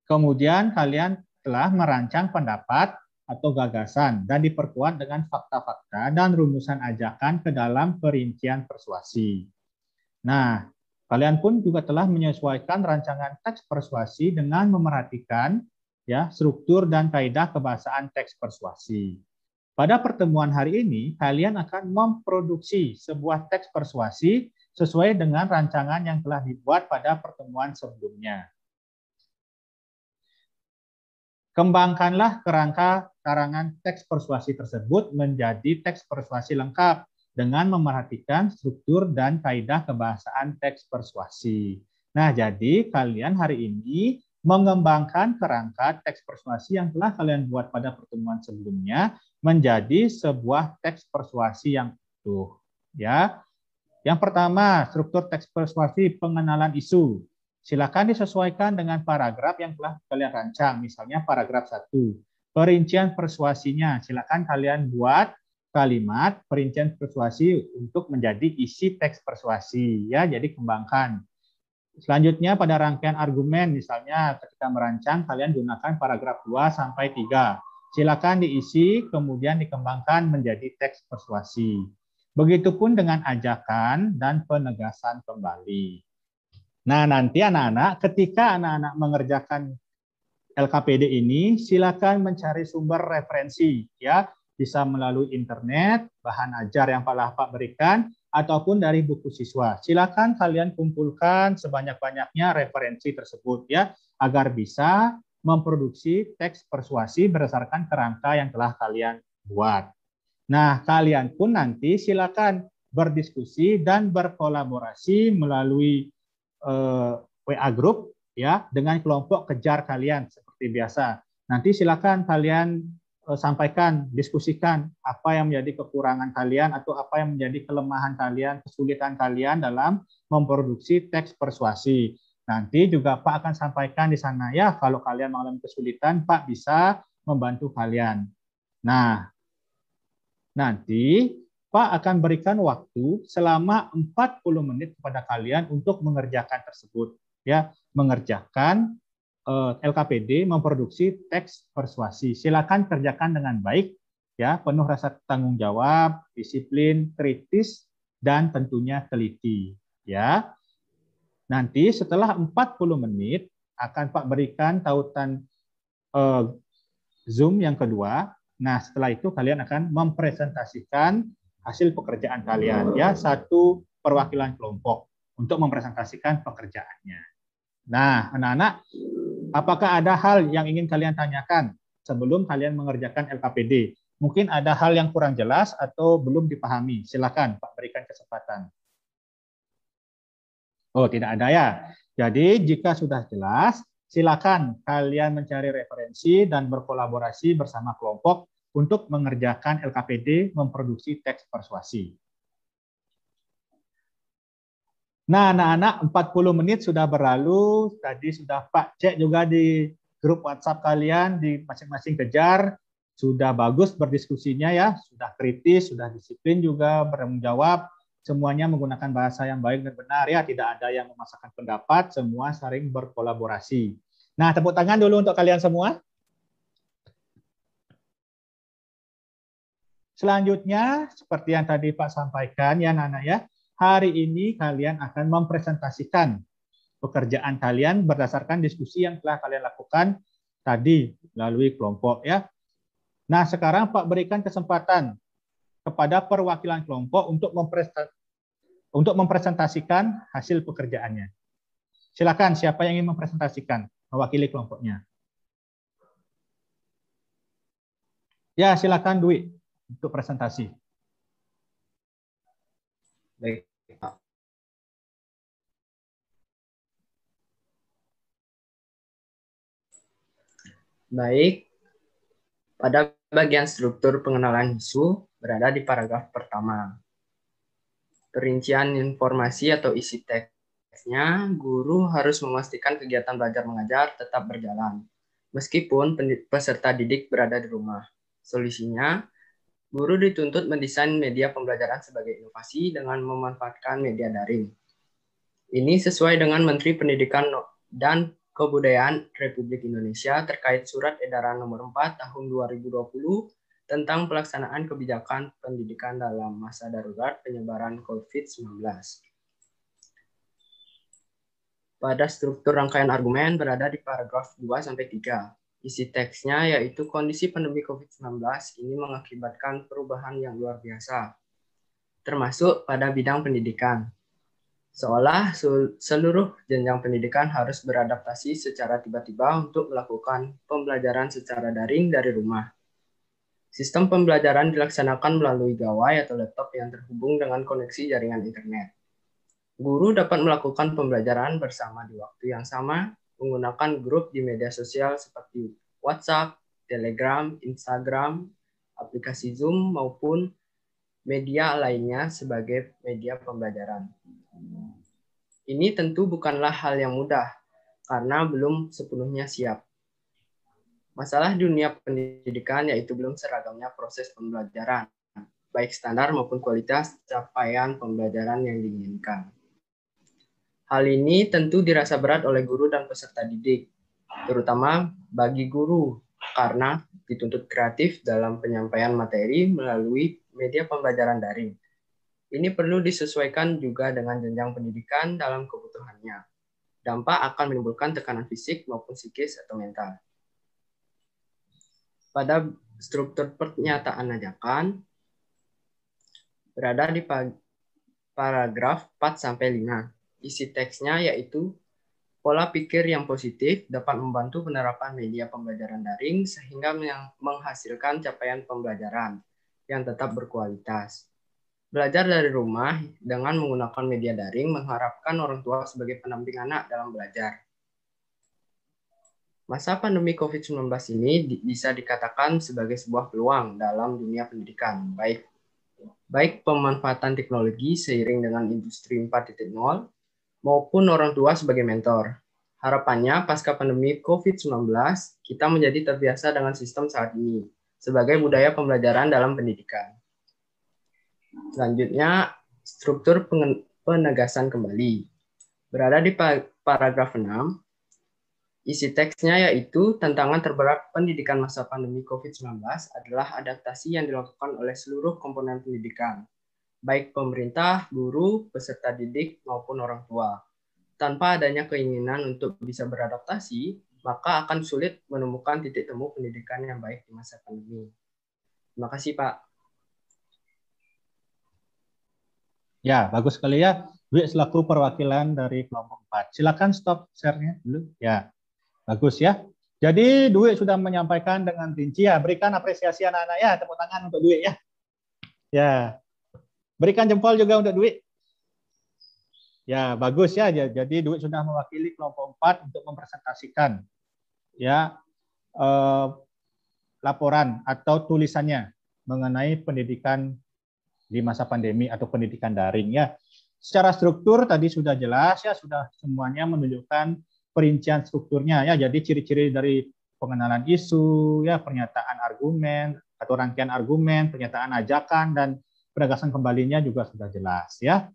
Kemudian kalian telah merancang pendapat atau gagasan dan diperkuat dengan fakta-fakta dan rumusan ajakan ke dalam perincian persuasi. Nah, kalian pun juga telah menyesuaikan rancangan teks persuasi dengan memerhatikan ya struktur dan kaidah kebahasaan teks persuasi. Pada pertemuan hari ini, kalian akan memproduksi sebuah teks persuasi sesuai dengan rancangan yang telah dibuat pada pertemuan sebelumnya. Kembangkanlah kerangka karangan teks persuasi tersebut menjadi teks persuasi lengkap dengan memerhatikan struktur dan kaidah kebahasaan teks persuasi. Nah, jadi kalian hari ini mengembangkan kerangka teks persuasi yang telah kalian buat pada pertemuan sebelumnya menjadi sebuah teks persuasi yang utuh. Ya. Yang pertama, struktur teks persuasi pengenalan isu. Silakan disesuaikan dengan paragraf yang telah kalian rancang, misalnya paragraf 1. Perincian persuasinya, silakan kalian buat kalimat perincian persuasi untuk menjadi isi teks persuasi, ya, jadi kembangkan. Selanjutnya pada rangkaian argumen, misalnya ketika merancang kalian gunakan paragraf 2 sampai 3. Silakan diisi kemudian dikembangkan menjadi teks persuasi. Begitupun dengan ajakan dan penegasan kembali. Nah, nanti anak-anak ketika anak-anak mengerjakan LKPD ini, silakan mencari sumber referensi, ya, bisa melalui internet, bahan ajar yang Pak berikan, ataupun dari buku siswa. Silakan kalian kumpulkan sebanyak-banyaknya referensi tersebut, ya, agar bisa memproduksi teks persuasi berdasarkan kerangka yang telah kalian buat. Nah, kalian pun nanti silakan berdiskusi dan berkolaborasi melalui WA group, ya, dengan kelompok kejar kalian seperti biasa. Nanti silakan kalian sampaikan, diskusikan apa yang menjadi kekurangan kalian atau apa yang menjadi kelemahan kalian, kesulitan kalian dalam memproduksi teks persuasi. Nanti juga Pak akan sampaikan di sana, ya, kalau kalian mengalami kesulitan, Pak bisa membantu kalian. Nah, nanti Pak akan berikan waktu selama 40 menit kepada kalian untuk mengerjakan tersebut, ya, mengerjakan LKPD memproduksi teks persuasi. Silakan kerjakan dengan baik, ya, penuh rasa tanggung jawab, disiplin, kritis, dan tentunya teliti, ya. Nanti setelah 40 menit akan Pak berikan tautan Zoom yang kedua. Nah, setelah itu kalian akan mempresentasikan hasil pekerjaan kalian, ya, satu perwakilan kelompok untuk mempresentasikan pekerjaannya. Nah, anak-anak, apakah ada hal yang ingin kalian tanyakan sebelum kalian mengerjakan LKPD? Mungkin ada hal yang kurang jelas atau belum dipahami. Silakan Pak berikan kesempatan. Oh, tidak ada, ya. Jadi jika sudah jelas, silakan kalian mencari referensi dan berkolaborasi bersama kelompok untuk mengerjakan LKPD memproduksi teks persuasi. Nah, anak-anak, 40 menit sudah berlalu. Tadi sudah Pak cek juga di grup WhatsApp kalian di masing-masing kejar. Sudah bagus berdiskusinya, ya. Sudah kritis, sudah disiplin juga, bertanggung jawab. Semuanya menggunakan bahasa yang baik dan benar, ya. Tidak ada yang memaksakan pendapat, semua saling berkolaborasi. Nah, tepuk tangan dulu untuk kalian semua. Selanjutnya, seperti yang tadi Pak sampaikan, ya, anak-anak, ya. Hari ini kalian akan mempresentasikan pekerjaan kalian berdasarkan diskusi yang telah kalian lakukan tadi melalui kelompok, ya. Nah, sekarang Pak berikan kesempatan kepada perwakilan kelompok untuk mempresentasikan hasil pekerjaannya. Silakan, siapa yang ingin mempresentasikan mewakili kelompoknya? Ya, silakan Dwi untuk presentasi. Baik, Pak. Baik, pada bagian struktur pengenalan isu berada di paragraf pertama. Perincian informasi atau isi teksnya, guru harus memastikan kegiatan belajar mengajar tetap berjalan, meskipun peserta didik berada di rumah. Solusinya, guru dituntut mendesain media pembelajaran sebagai inovasi dengan memanfaatkan media daring. Ini sesuai dengan Menteri Pendidikan dan Kebudayaan Republik Indonesia terkait Surat Edaran Nomor 4 Tahun 2020 tentang pelaksanaan kebijakan pendidikan dalam masa darurat penyebaran COVID-19. Pada struktur rangkaian argumen berada di paragraf 2-3. Isi teksnya yaitu kondisi pandemi COVID-19 ini mengakibatkan perubahan yang luar biasa, termasuk pada bidang pendidikan. Seolah seluruh jenjang pendidikan harus beradaptasi secara tiba-tiba untuk melakukan pembelajaran secara daring dari rumah. Sistem pembelajaran dilaksanakan melalui gawai atau laptop yang terhubung dengan koneksi jaringan internet. Guru dapat melakukan pembelajaran bersama di waktu yang sama menggunakan grup di media sosial seperti WhatsApp, Telegram, Instagram, aplikasi Zoom, maupun media lainnya sebagai media pembelajaran. Ini tentu bukanlah hal yang mudah karena belum sepenuhnya siap. Masalah dunia pendidikan yaitu belum seragamnya proses pembelajaran, baik standar maupun kualitas capaian pembelajaran yang diinginkan. Hal ini tentu dirasa berat oleh guru dan peserta didik, terutama bagi guru, karena dituntut kreatif dalam penyampaian materi melalui media pembelajaran daring. Ini perlu disesuaikan juga dengan jenjang pendidikan dalam kebutuhannya. Dampak akan menimbulkan tekanan fisik maupun psikis atau mental. Pada struktur pernyataan ajakan, berada di paragraf 4-5. Isi teksnya yaitu pola pikir yang positif dapat membantu penerapan media pembelajaran daring sehingga menghasilkan capaian pembelajaran yang tetap berkualitas. Belajar dari rumah dengan menggunakan media daring mengharapkan orang tua sebagai pendamping anak dalam belajar. Masa pandemi COVID-19 ini bisa dikatakan sebagai sebuah peluang dalam dunia pendidikan, baik pemanfaatan teknologi seiring dengan industri 4.0 maupun orang tua sebagai mentor. Harapannya, pasca pandemi COVID-19, kita menjadi terbiasa dengan sistem saat ini sebagai budaya pembelajaran dalam pendidikan. Selanjutnya, struktur penegasan kembali. Berada di paragraf 6, isi teksnya yaitu tantangan terberat pendidikan masa pandemi COVID-19 adalah adaptasi yang dilakukan oleh seluruh komponen pendidikan, baik pemerintah, guru, peserta didik, maupun orang tua. Tanpa adanya keinginan untuk bisa beradaptasi, maka akan sulit menemukan titik temu pendidikan yang baik di masa pandemi. Terima kasih, Pak. Ya, bagus sekali ya. Dwi selaku perwakilan dari kelompok 4. Silakan stop share-nya dulu. Ya, bagus ya. Jadi Dwi sudah menyampaikan dengan rinci ya. Berikan apresiasi anak-anak ya. Tepuk tangan untuk Dwi ya. Ya. Berikan jempol juga untuk Dwi. Ya, bagus ya. Jadi Dwi sudah mewakili kelompok 4 untuk mempresentasikan ya laporan atau tulisannya mengenai pendidikan di masa pandemi atau pendidikan daring ya. Secara struktur tadi sudah jelas ya, sudah semuanya menunjukkan perincian strukturnya ya. Jadi ciri-ciri dari pengenalan isu ya, pernyataan argumen atau rangkaian argumen, pernyataan ajakan dan penegasan kembalinya juga sudah jelas ya.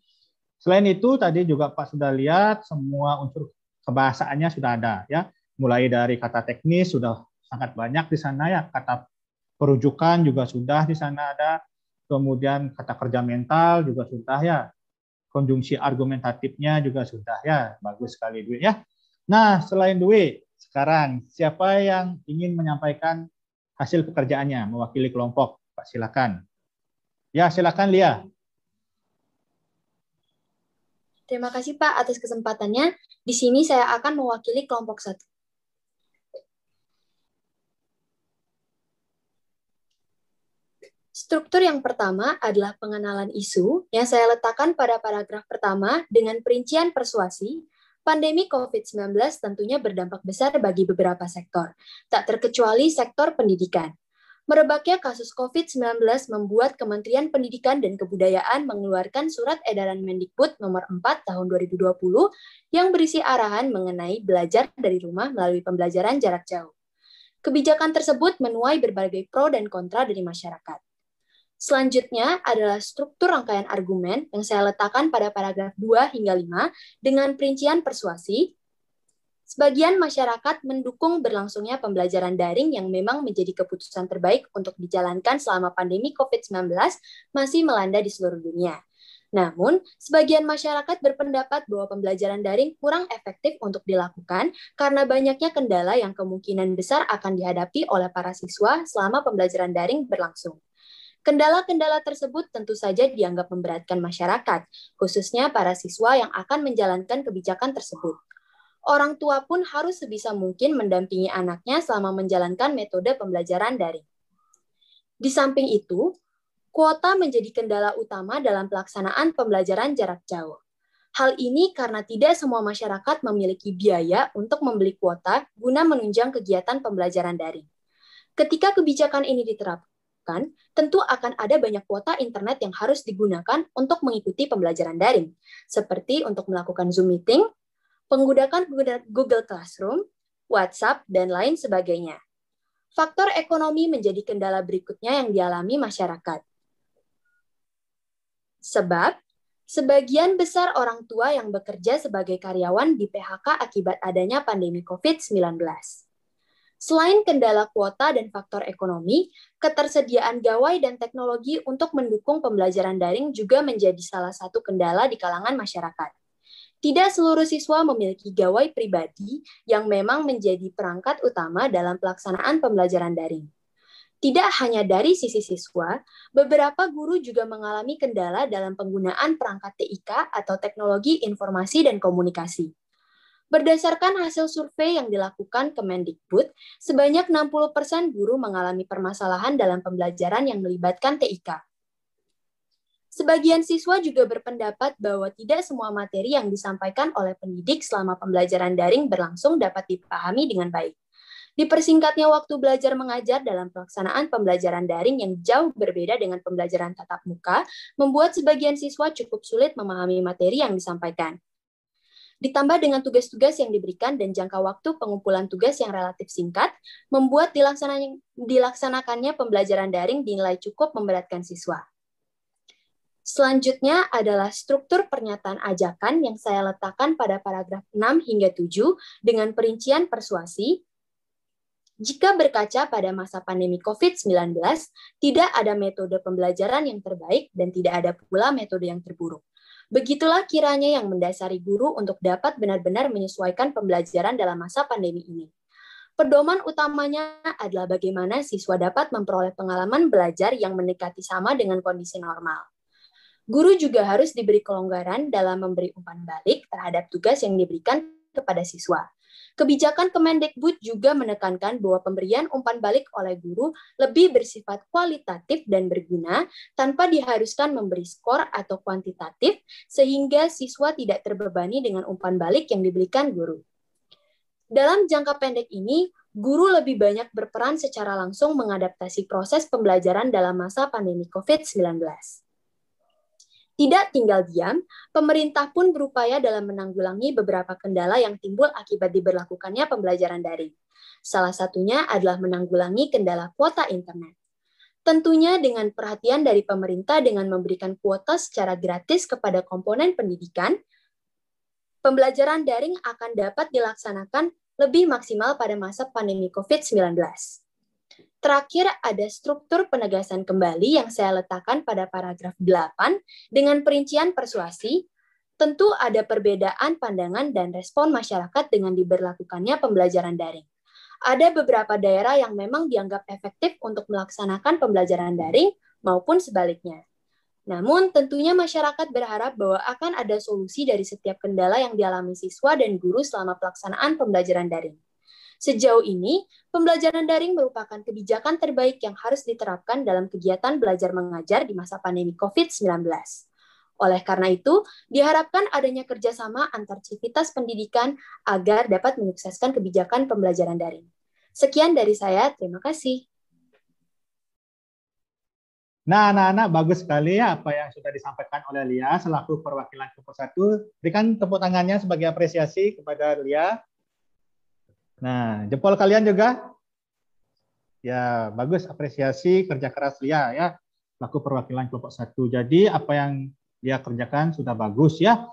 Selain itu tadi juga Pak sudah lihat semua unsur kebahasaannya sudah ada ya. Mulai dari kata teknis sudah sangat banyak di sana ya, kata perujukan juga sudah di sana ada. Kemudian kata kerja mental juga sudah ya. Konjungsi argumentatifnya juga sudah ya. Bagus sekali Dwi ya. Nah, selain Dwi, sekarang siapa yang ingin menyampaikan hasil pekerjaannya mewakili kelompok? Pak silakan. Ya, silakan Lia. Terima kasih Pak atas kesempatannya. Di sini saya akan mewakili kelompok 1. Struktur yang pertama adalah pengenalan isu yang saya letakkan pada paragraf pertama dengan perincian persuasi. Pandemi COVID-19 tentunya berdampak besar bagi beberapa sektor, tak terkecuali sektor pendidikan. Merebaknya kasus COVID-19 membuat Kementerian Pendidikan dan Kebudayaan mengeluarkan Surat Edaran Mendikbud nomor 4 tahun 2020 yang berisi arahan mengenai belajar dari rumah melalui pembelajaran jarak jauh. Kebijakan tersebut menuai berbagai pro dan kontra dari masyarakat. Selanjutnya adalah struktur rangkaian argumen yang saya letakkan pada paragraf 2 hingga 5 dengan perincian persuasi. Sebagian masyarakat mendukung berlangsungnya pembelajaran daring yang memang menjadi keputusan terbaik untuk dijalankan selama pandemi COVID-19 masih melanda di seluruh dunia. Namun, sebagian masyarakat berpendapat bahwa pembelajaran daring kurang efektif untuk dilakukan karena banyaknya kendala yang kemungkinan besar akan dihadapi oleh para siswa selama pembelajaran daring berlangsung. Kendala-kendala tersebut tentu saja dianggap memberatkan masyarakat, khususnya para siswa yang akan menjalankan kebijakan tersebut. Orang tua pun harus sebisa mungkin mendampingi anaknya selama menjalankan metode pembelajaran daring. Di samping itu, kuota menjadi kendala utama dalam pelaksanaan pembelajaran jarak jauh. Hal ini karena tidak semua masyarakat memiliki biaya untuk membeli kuota guna menunjang kegiatan pembelajaran daring. Ketika kebijakan ini diterapkan, tentu akan ada banyak kuota internet yang harus digunakan untuk mengikuti pembelajaran daring, seperti untuk melakukan Zoom meeting, menggunakan Google Classroom, WhatsApp, dan lain sebagainya. Faktor ekonomi menjadi kendala berikutnya yang dialami masyarakat. Sebab, sebagian besar orang tua yang bekerja sebagai karyawan di PHK akibat adanya pandemi COVID-19. Selain kendala kuota dan faktor ekonomi, ketersediaan gawai dan teknologi untuk mendukung pembelajaran daring juga menjadi salah satu kendala di kalangan masyarakat. Tidak seluruh siswa memiliki gawai pribadi yang memang menjadi perangkat utama dalam pelaksanaan pembelajaran daring. Tidak hanya dari sisi siswa, beberapa guru juga mengalami kendala dalam penggunaan perangkat TIK atau teknologi informasi dan komunikasi. Berdasarkan hasil survei yang dilakukan Kemendikbud, sebanyak 60% guru mengalami permasalahan dalam pembelajaran yang melibatkan TIK. Sebagian siswa juga berpendapat bahwa tidak semua materi yang disampaikan oleh pendidik selama pembelajaran daring berlangsung dapat dipahami dengan baik. Dipersingkatnya waktu belajar mengajar dalam pelaksanaan pembelajaran daring yang jauh berbeda dengan pembelajaran tatap muka, membuat sebagian siswa cukup sulit memahami materi yang disampaikan. Ditambah dengan tugas-tugas yang diberikan dan jangka waktu pengumpulan tugas yang relatif singkat, membuat dilaksanakannya pembelajaran daring dinilai cukup memberatkan siswa. Selanjutnya adalah struktur pernyataan ajakan yang saya letakkan pada paragraf 6 hingga 7 dengan perincian persuasi. Jika berkaca pada masa pandemi COVID-19, tidak ada metode pembelajaran yang terbaik dan tidak ada pula metode yang terburuk. Begitulah kiranya yang mendasari guru untuk dapat benar-benar menyesuaikan pembelajaran dalam masa pandemi ini. Pedoman utamanya adalah bagaimana siswa dapat memperoleh pengalaman belajar yang mendekati sama dengan kondisi normal. Guru juga harus diberi kelonggaran dalam memberi umpan balik terhadap tugas yang diberikan kepada siswa. Kebijakan Kemendikbud juga menekankan bahwa pemberian umpan balik oleh guru lebih bersifat kualitatif dan berguna tanpa diharuskan memberi skor atau kuantitatif sehingga siswa tidak terbebani dengan umpan balik yang diberikan guru. Dalam jangka pendek ini, guru lebih banyak berperan secara langsung mengadaptasi proses pembelajaran dalam masa pandemi COVID-19. Tidak tinggal diam, pemerintah pun berupaya dalam menanggulangi beberapa kendala yang timbul akibat diberlakukannya pembelajaran daring. Salah satunya adalah menanggulangi kendala kuota internet. Tentunya dengan perhatian dari pemerintah dengan memberikan kuota secara gratis kepada komponen pendidikan, pembelajaran daring akan dapat dilaksanakan lebih maksimal pada masa pandemi COVID-19. Terakhir, ada struktur penegasan kembali yang saya letakkan pada paragraf 8 dengan perincian persuasi. Tentu ada perbedaan pandangan dan respon masyarakat dengan diberlakukannya pembelajaran daring. Ada beberapa daerah yang memang dianggap efektif untuk melaksanakan pembelajaran daring maupun sebaliknya. Namun, tentunya masyarakat berharap bahwa akan ada solusi dari setiap kendala yang dialami siswa dan guru selama pelaksanaan pembelajaran daring. Sejauh ini, pembelajaran daring merupakan kebijakan terbaik yang harus diterapkan dalam kegiatan belajar mengajar di masa pandemi COVID-19. Oleh karena itu, diharapkan adanya kerjasama antar civitas pendidikan agar dapat menyukseskan kebijakan pembelajaran daring. Sekian dari saya, terima kasih. Nah, anak-anak, bagus sekali ya apa yang sudah disampaikan oleh Lia selaku perwakilan kelompok 1. Berikan tepuk tangannya sebagai apresiasi kepada Lia. Nah, jempol kalian juga. Ya, bagus, apresiasi kerja keras Lia ya, selaku perwakilan kelompok 1. Jadi apa yang Lia kerjakan sudah bagus ya.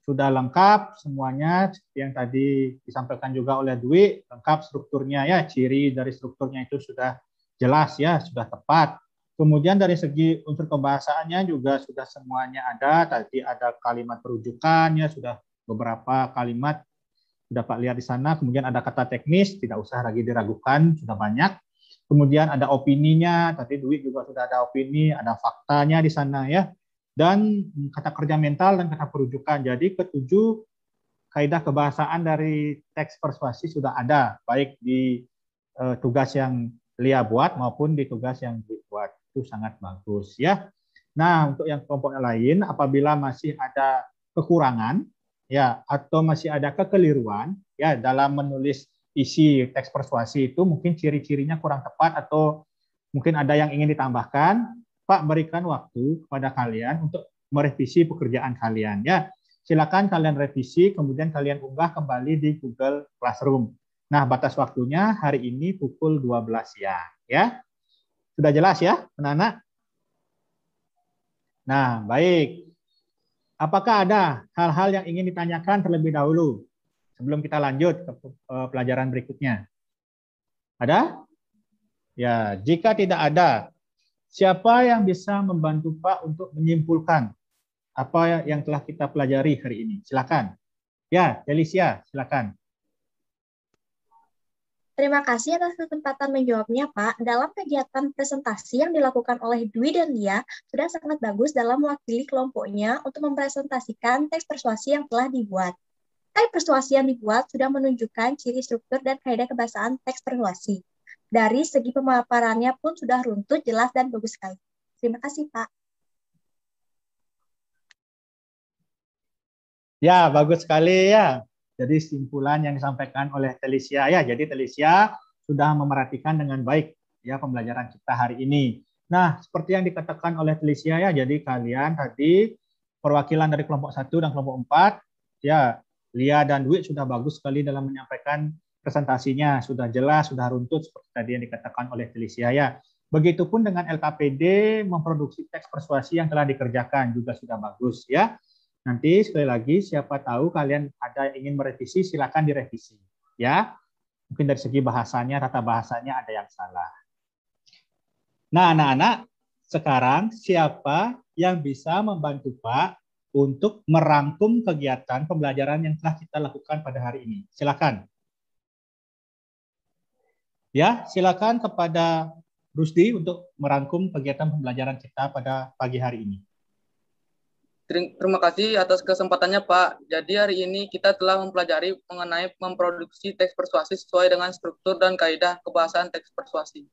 Sudah lengkap semuanya yang tadi disampaikan juga oleh Dwi, lengkap strukturnya ya, ciri dari strukturnya itu sudah jelas ya, sudah tepat. Kemudian dari segi unsur pembahasannya juga sudah semuanya ada. Tadi ada kalimat perujukannya, sudah beberapa kalimat sudah Pak lihat di sana. Kemudian ada kata teknis, tidak usah lagi diragukan, sudah banyak. Kemudian ada opininya, tadi Dwi juga sudah ada opini, ada faktanya di sana ya. Dan kata kerja mental dan kata perujukan. Jadi ketujuh kaidah kebahasaan dari teks persuasi sudah ada, baik di tugas yang Lia buat maupun di tugas yang dibuat. Itu sangat bagus ya. Nah, untuk yang kelompok lain, apabila masih ada kekurangan ya atau masih ada kekeliruan ya dalam menulis isi teks persuasi itu, mungkin ciri-cirinya kurang tepat atau mungkin ada yang ingin ditambahkan, Pak berikan waktu kepada kalian untuk merevisi pekerjaan kalian ya. Silakan kalian revisi, kemudian kalian unggah kembali di Google Classroom. Nah, batas waktunya hari ini pukul 12 siang ya. Sudah jelas ya, anak-anak? Nah, baik. Apakah ada hal-hal yang ingin ditanyakan terlebih dahulu sebelum kita lanjut ke pelajaran berikutnya? Ada? Ya, jika tidak ada, siapa yang bisa membantu Pak untuk menyimpulkan apa yang telah kita pelajari hari ini? Silakan. Ya, Felicia, silakan. Terima kasih atas kesempatan menjawabnya, Pak. Dalam kegiatan presentasi yang dilakukan oleh Dwi dan Lia, sudah sangat bagus dalam mewakili kelompoknya untuk mempresentasikan teks persuasi yang telah dibuat. Teks persuasi yang dibuat sudah menunjukkan ciri struktur dan kaidah kebahasaan teks persuasi. Dari segi pemaparannya pun sudah runtut, jelas, dan bagus sekali. Terima kasih, Pak. Ya, bagus sekali ya. Jadi simpulan yang disampaikan oleh Felicia ya. Jadi Felicia sudah memerhatikan dengan baik ya pembelajaran kita hari ini. Nah, seperti yang dikatakan oleh Felicia ya, jadi kalian tadi perwakilan dari kelompok 1 dan kelompok 4 ya, Lia dan Dwi sudah bagus sekali dalam menyampaikan presentasinya, sudah jelas, sudah runtut seperti tadi yang dikatakan oleh Felicia ya. Begitupun dengan LKPD memproduksi teks persuasi yang telah dikerjakan juga sudah bagus ya. Nanti sekali lagi siapa tahu kalian ada yang ingin merevisi, silakan direvisi ya. Mungkin dari segi bahasanya, tata bahasanya ada yang salah. Nah, anak-anak, sekarang siapa yang bisa membantu Pak untuk merangkum kegiatan pembelajaran yang telah kita lakukan pada hari ini? Silakan. Ya, silakan kepada Rusdi untuk merangkum kegiatan pembelajaran kita pada pagi hari ini. Terima kasih atas kesempatannya, Pak. Jadi hari ini kita telah mempelajari mengenai memproduksi teks persuasi sesuai dengan struktur dan kaidah kebahasaan teks persuasi.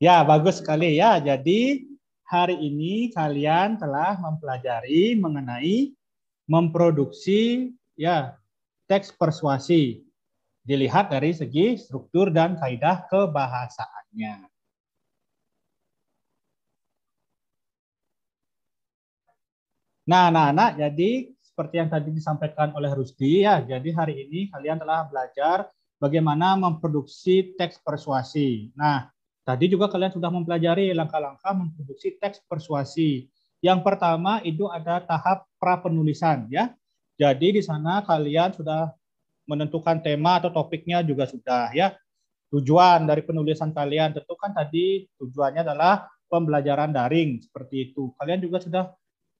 Ya, bagus sekali ya. Jadi hari ini kalian telah mempelajari mengenai memproduksi ya teks persuasi. Dilihat dari segi struktur dan kaidah kebahasaannya. Nah, anak-anak, jadi seperti yang tadi disampaikan oleh Rusdi ya, jadi hari ini kalian telah belajar bagaimana memproduksi teks persuasi. Nah, tadi juga kalian sudah mempelajari langkah-langkah memproduksi teks persuasi. Yang pertama itu ada tahap prapenulisan ya. Jadi di sana kalian sudah menentukan tema atau topiknya juga sudah ya. Tujuan dari penulisan kalian tentu kan tadi tujuannya adalah pembelajaran daring seperti itu. Kalian juga sudah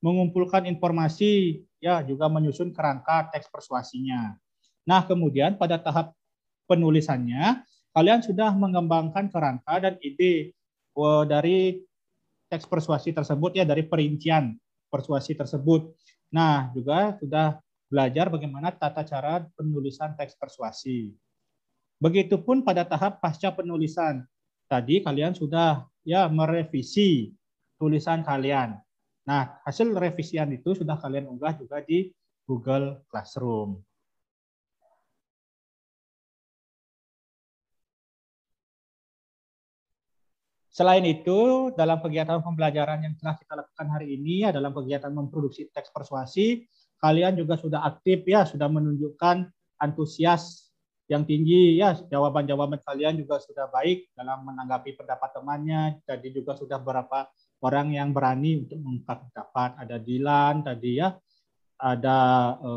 mengumpulkan informasi, ya juga menyusun kerangka teks persuasinya. Nah, kemudian pada tahap penulisannya, kalian sudah mengembangkan kerangka dan ide dari teks persuasi tersebut, ya dari perincian persuasi tersebut. Nah, juga sudah belajar bagaimana tata cara penulisan teks persuasi. Begitupun pada tahap pasca penulisan. Tadi kalian sudah ya merevisi tulisan kalian. Nah, hasil revisian itu sudah kalian unggah juga di Google Classroom. Selain itu, dalam kegiatan pembelajaran yang telah kita lakukan hari ini, ya, dalam kegiatan memproduksi teks persuasi, kalian juga sudah aktif, ya, sudah menunjukkan antusias yang tinggi, ya, jawaban-jawaban kalian juga sudah baik dalam menanggapi pendapat temannya, jadi juga sudah beberapa orang yang berani untuk mengungkap pendapat. Ada Dilan tadi ya, ada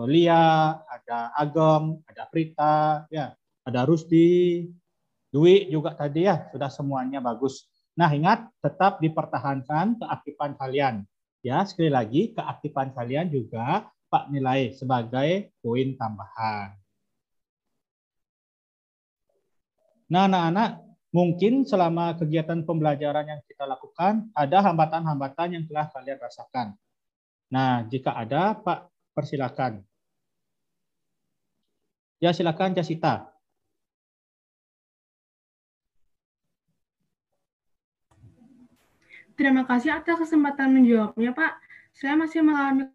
Lia, ada Ageng, ada Prita, ya, ada Rusdi, Dwi juga tadi ya, sudah semuanya bagus. Nah, ingat tetap dipertahankan keaktifan kalian. Ya, sekali lagi keaktifan kalian juga Pak nilai sebagai poin tambahan. Nah, anak-anak, mungkin selama kegiatan pembelajaran yang kita lakukan, ada hambatan-hambatan yang telah kalian rasakan. Nah, jika ada, Pak, persilakan. Ya, silakan Jasita. Terima kasih atas kesempatan menjawabnya, Pak. Saya masih mengalami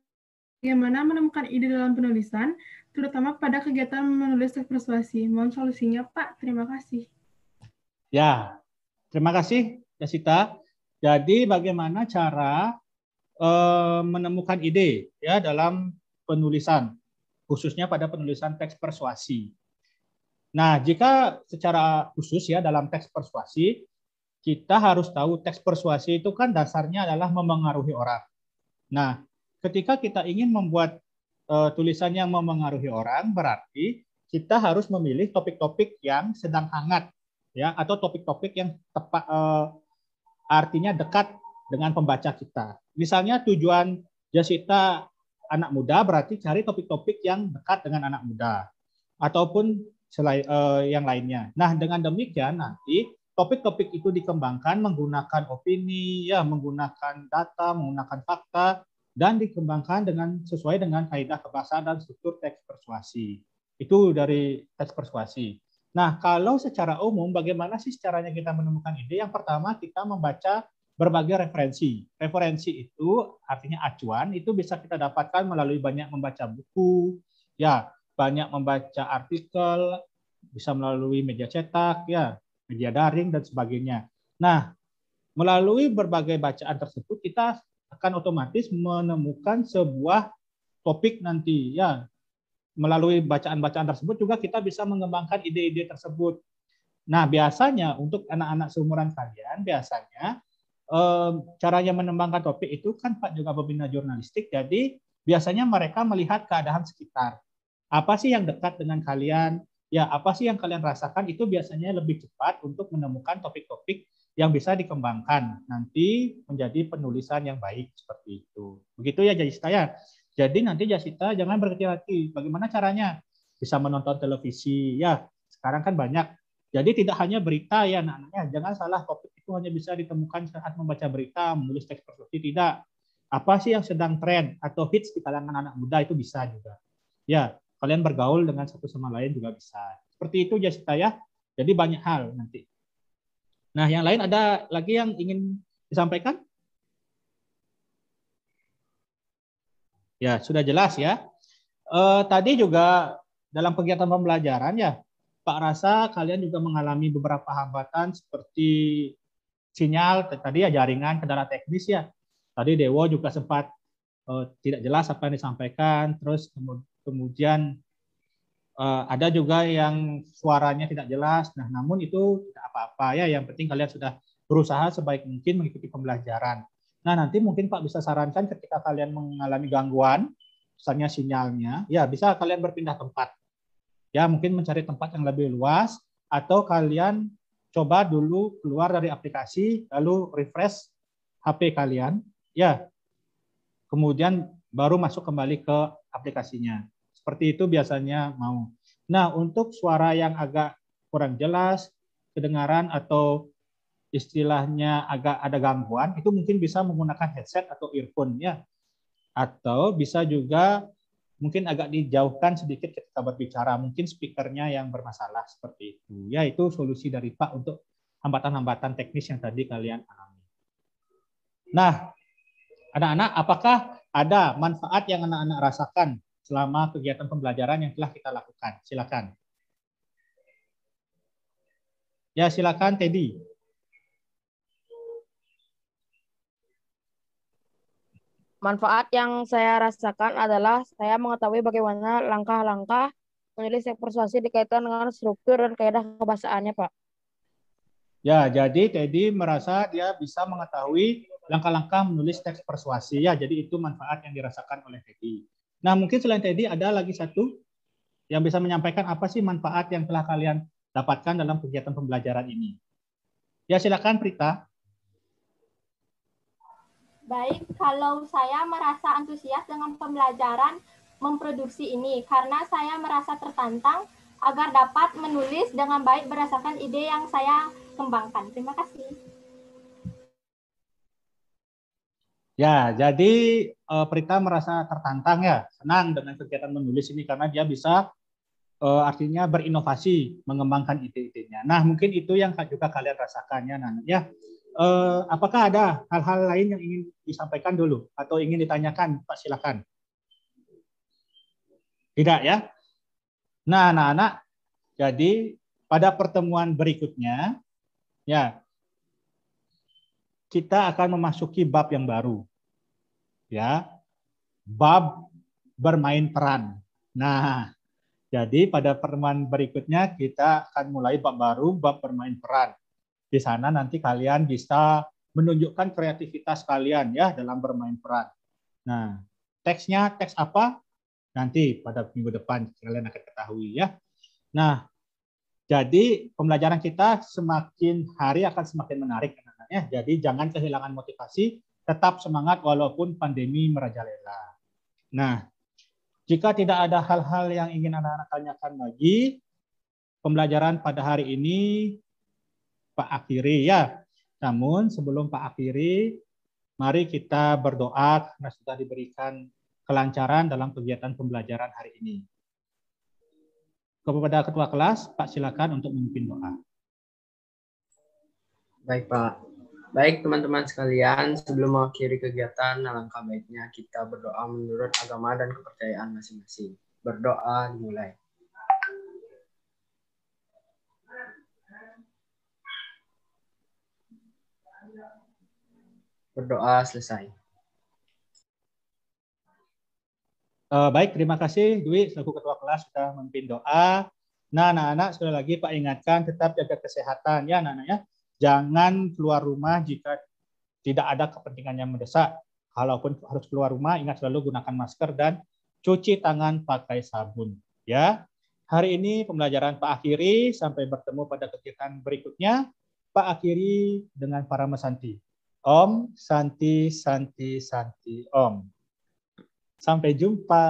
bagaimana menemukan ide dalam penulisan, terutama pada kegiatan menulis teks persuasi. Mohon solusinya, Pak. Terima kasih. Ya, terima kasih, Jasita. Jadi, bagaimana cara menemukan ide ya dalam penulisan, khususnya pada penulisan teks persuasi. Nah, jika secara khusus ya dalam teks persuasi, kita harus tahu teks persuasi itu kan dasarnya adalah memengaruhi orang. Nah, ketika kita ingin membuat tulisan yang memengaruhi orang, berarti kita harus memilih topik-topik yang sedang hangat, ya, atau topik-topik yang tepat, artinya dekat dengan pembaca kita. Misalnya tujuan Jasita anak muda, berarti cari topik-topik yang dekat dengan anak muda, ataupun selain yang lainnya. Nah, dengan demikian nanti topik-topik itu dikembangkan menggunakan opini, ya, menggunakan data, menggunakan fakta, dan dikembangkan dengan sesuai dengan kaidah kebahasaan dan struktur teks persuasi. Itu dari teks persuasi. Nah, kalau secara umum, bagaimana sih caranya kita menemukan ide? Yang pertama, kita membaca berbagai referensi. Referensi itu artinya acuan, itu bisa kita dapatkan melalui banyak membaca buku, ya, banyak membaca artikel, bisa melalui media cetak, ya, media daring, dan sebagainya. Nah, melalui berbagai bacaan tersebut, kita akan otomatis menemukan sebuah topik nanti, ya. Melalui bacaan-bacaan tersebut juga kita bisa mengembangkan ide-ide tersebut. Nah, biasanya untuk anak-anak seumuran kalian, biasanya caranya mengembangkan topik itu kan Pak juga pembina jurnalistik, jadi biasanya mereka melihat keadaan sekitar. Apa sih yang dekat dengan kalian? Ya, apa sih yang kalian rasakan? Itu biasanya lebih cepat untuk menemukan topik-topik yang bisa dikembangkan nanti menjadi penulisan yang baik seperti itu. Begitu ya Jasita ya. Jadi nanti Jasita jangan berkecil hati. Bagaimana caranya? Bisa menonton televisi. Ya, sekarang kan banyak. Jadi tidak hanya berita ya anak-anaknya. Jangan salah, topik itu hanya bisa ditemukan saat membaca berita, menulis teks persuasi. Tidak. Apa sih yang sedang tren atau hits di kalangan anak muda itu bisa juga. Ya, kalian bergaul dengan satu sama lain juga bisa. Seperti itu Jasita ya. Jadi banyak hal nanti. Nah, yang lain ada lagi yang ingin disampaikan? Ya, sudah jelas ya. Tadi juga dalam kegiatan pembelajaran ya, Pak rasa kalian juga mengalami beberapa hambatan seperti sinyal, tadi ya jaringan, kendala teknis ya. Tadi Dewo juga sempat tidak jelas apa yang disampaikan, terus kemudian ada juga yang suaranya tidak jelas. Nah, namun itu tidak apa-apa ya. Yang penting kalian sudah berusaha sebaik mungkin mengikuti pembelajaran. Nah, nanti mungkin Pak bisa sarankan ketika kalian mengalami gangguan, misalnya sinyalnya, ya bisa kalian berpindah tempat. Ya, mungkin mencari tempat yang lebih luas, atau kalian coba dulu keluar dari aplikasi, lalu refresh HP kalian, ya. Kemudian baru masuk kembali ke aplikasinya. Seperti itu biasanya mau. Nah, untuk suara yang agak kurang jelas, kedengaran atau istilahnya agak ada gangguan, itu mungkin bisa menggunakan headset atau earphone ya. Atau bisa juga mungkin agak dijauhkan sedikit ketika berbicara, mungkin speakernya yang bermasalah seperti itu. Ya, itu solusi dari Pak untuk hambatan-hambatan teknis yang tadi kalian alami. Nah, anak-anak, apakah ada manfaat yang anak-anak rasakan selama kegiatan pembelajaran yang telah kita lakukan? Silakan. Ya, silakan Teddy. Manfaat yang saya rasakan adalah saya mengetahui bagaimana langkah-langkah menulis teks persuasi dikaitkan dengan struktur dan kaidah kebahasaannya, Pak. Ya, jadi Teddy merasa dia bisa mengetahui langkah-langkah menulis teks persuasi. Ya, jadi itu manfaat yang dirasakan oleh Teddy. Nah, mungkin selain Teddy ada lagi satu yang bisa menyampaikan apa sih manfaat yang telah kalian dapatkan dalam kegiatan pembelajaran ini. Ya, silakan Prita. Baik, kalau saya merasa antusias dengan pembelajaran memproduksi ini karena saya merasa tertantang agar dapat menulis dengan baik berdasarkan ide yang saya kembangkan. Terima kasih. Ya, jadi Prita merasa tertantang ya, senang dengan kegiatan menulis ini karena dia bisa artinya berinovasi, mengembangkan ide-idenya. Nah, mungkin itu yang juga kalian rasakannya, ya. Apakah ada hal-hal lain yang ingin disampaikan dulu atau ingin ditanyakan, Pak? Silakan. Tidak ya? Nah, anak-anak, jadi pada pertemuan berikutnya, ya, kita akan memasuki bab yang baru, ya, bab bermain peran. Nah, jadi pada pertemuan berikutnya kita akan mulai bab baru, bab bermain peran. Di sana nanti kalian bisa menunjukkan kreativitas kalian ya dalam bermain peran. Nah, teksnya teks apa? Nanti pada minggu depan kalian akan ketahui ya. Nah, jadi pembelajaran kita semakin hari akan semakin menarik ya. Jadi jangan kehilangan motivasi, tetap semangat walaupun pandemi merajalela. Nah, jika tidak ada hal-hal yang ingin anak-anak tanyakan lagi, pembelajaran pada hari ini Pak akhiri ya. Namun sebelum Pak akhiri, mari kita berdoa karena sudah diberikan kelancaran dalam kegiatan pembelajaran hari ini. Kepada Ketua Kelas, Pak silakan untuk memimpin doa. Baik Pak. Baik teman-teman sekalian, sebelum mengakhiri kegiatan, alangkah baiknya kita berdoa menurut agama dan kepercayaan masing-masing. Berdoa dimulai. Berdoa selesai. Baik, terima kasih Dwi selaku Ketua Kelas sudah memimpin doa. Nah, anak-anak sekali lagi Pak ingatkan tetap jaga kesehatan ya anak-anak ya. Jangan keluar rumah jika tidak ada kepentingan yang mendesak. Kalaupun harus keluar rumah, ingat selalu gunakan masker dan cuci tangan pakai sabun. Ya, hari ini pembelajaran Pak akhiri, sampai bertemu pada kegiatan berikutnya. Pak akhiri dengan para mesanti. Om, Santi, Santi, Santi, Om. Sampai jumpa.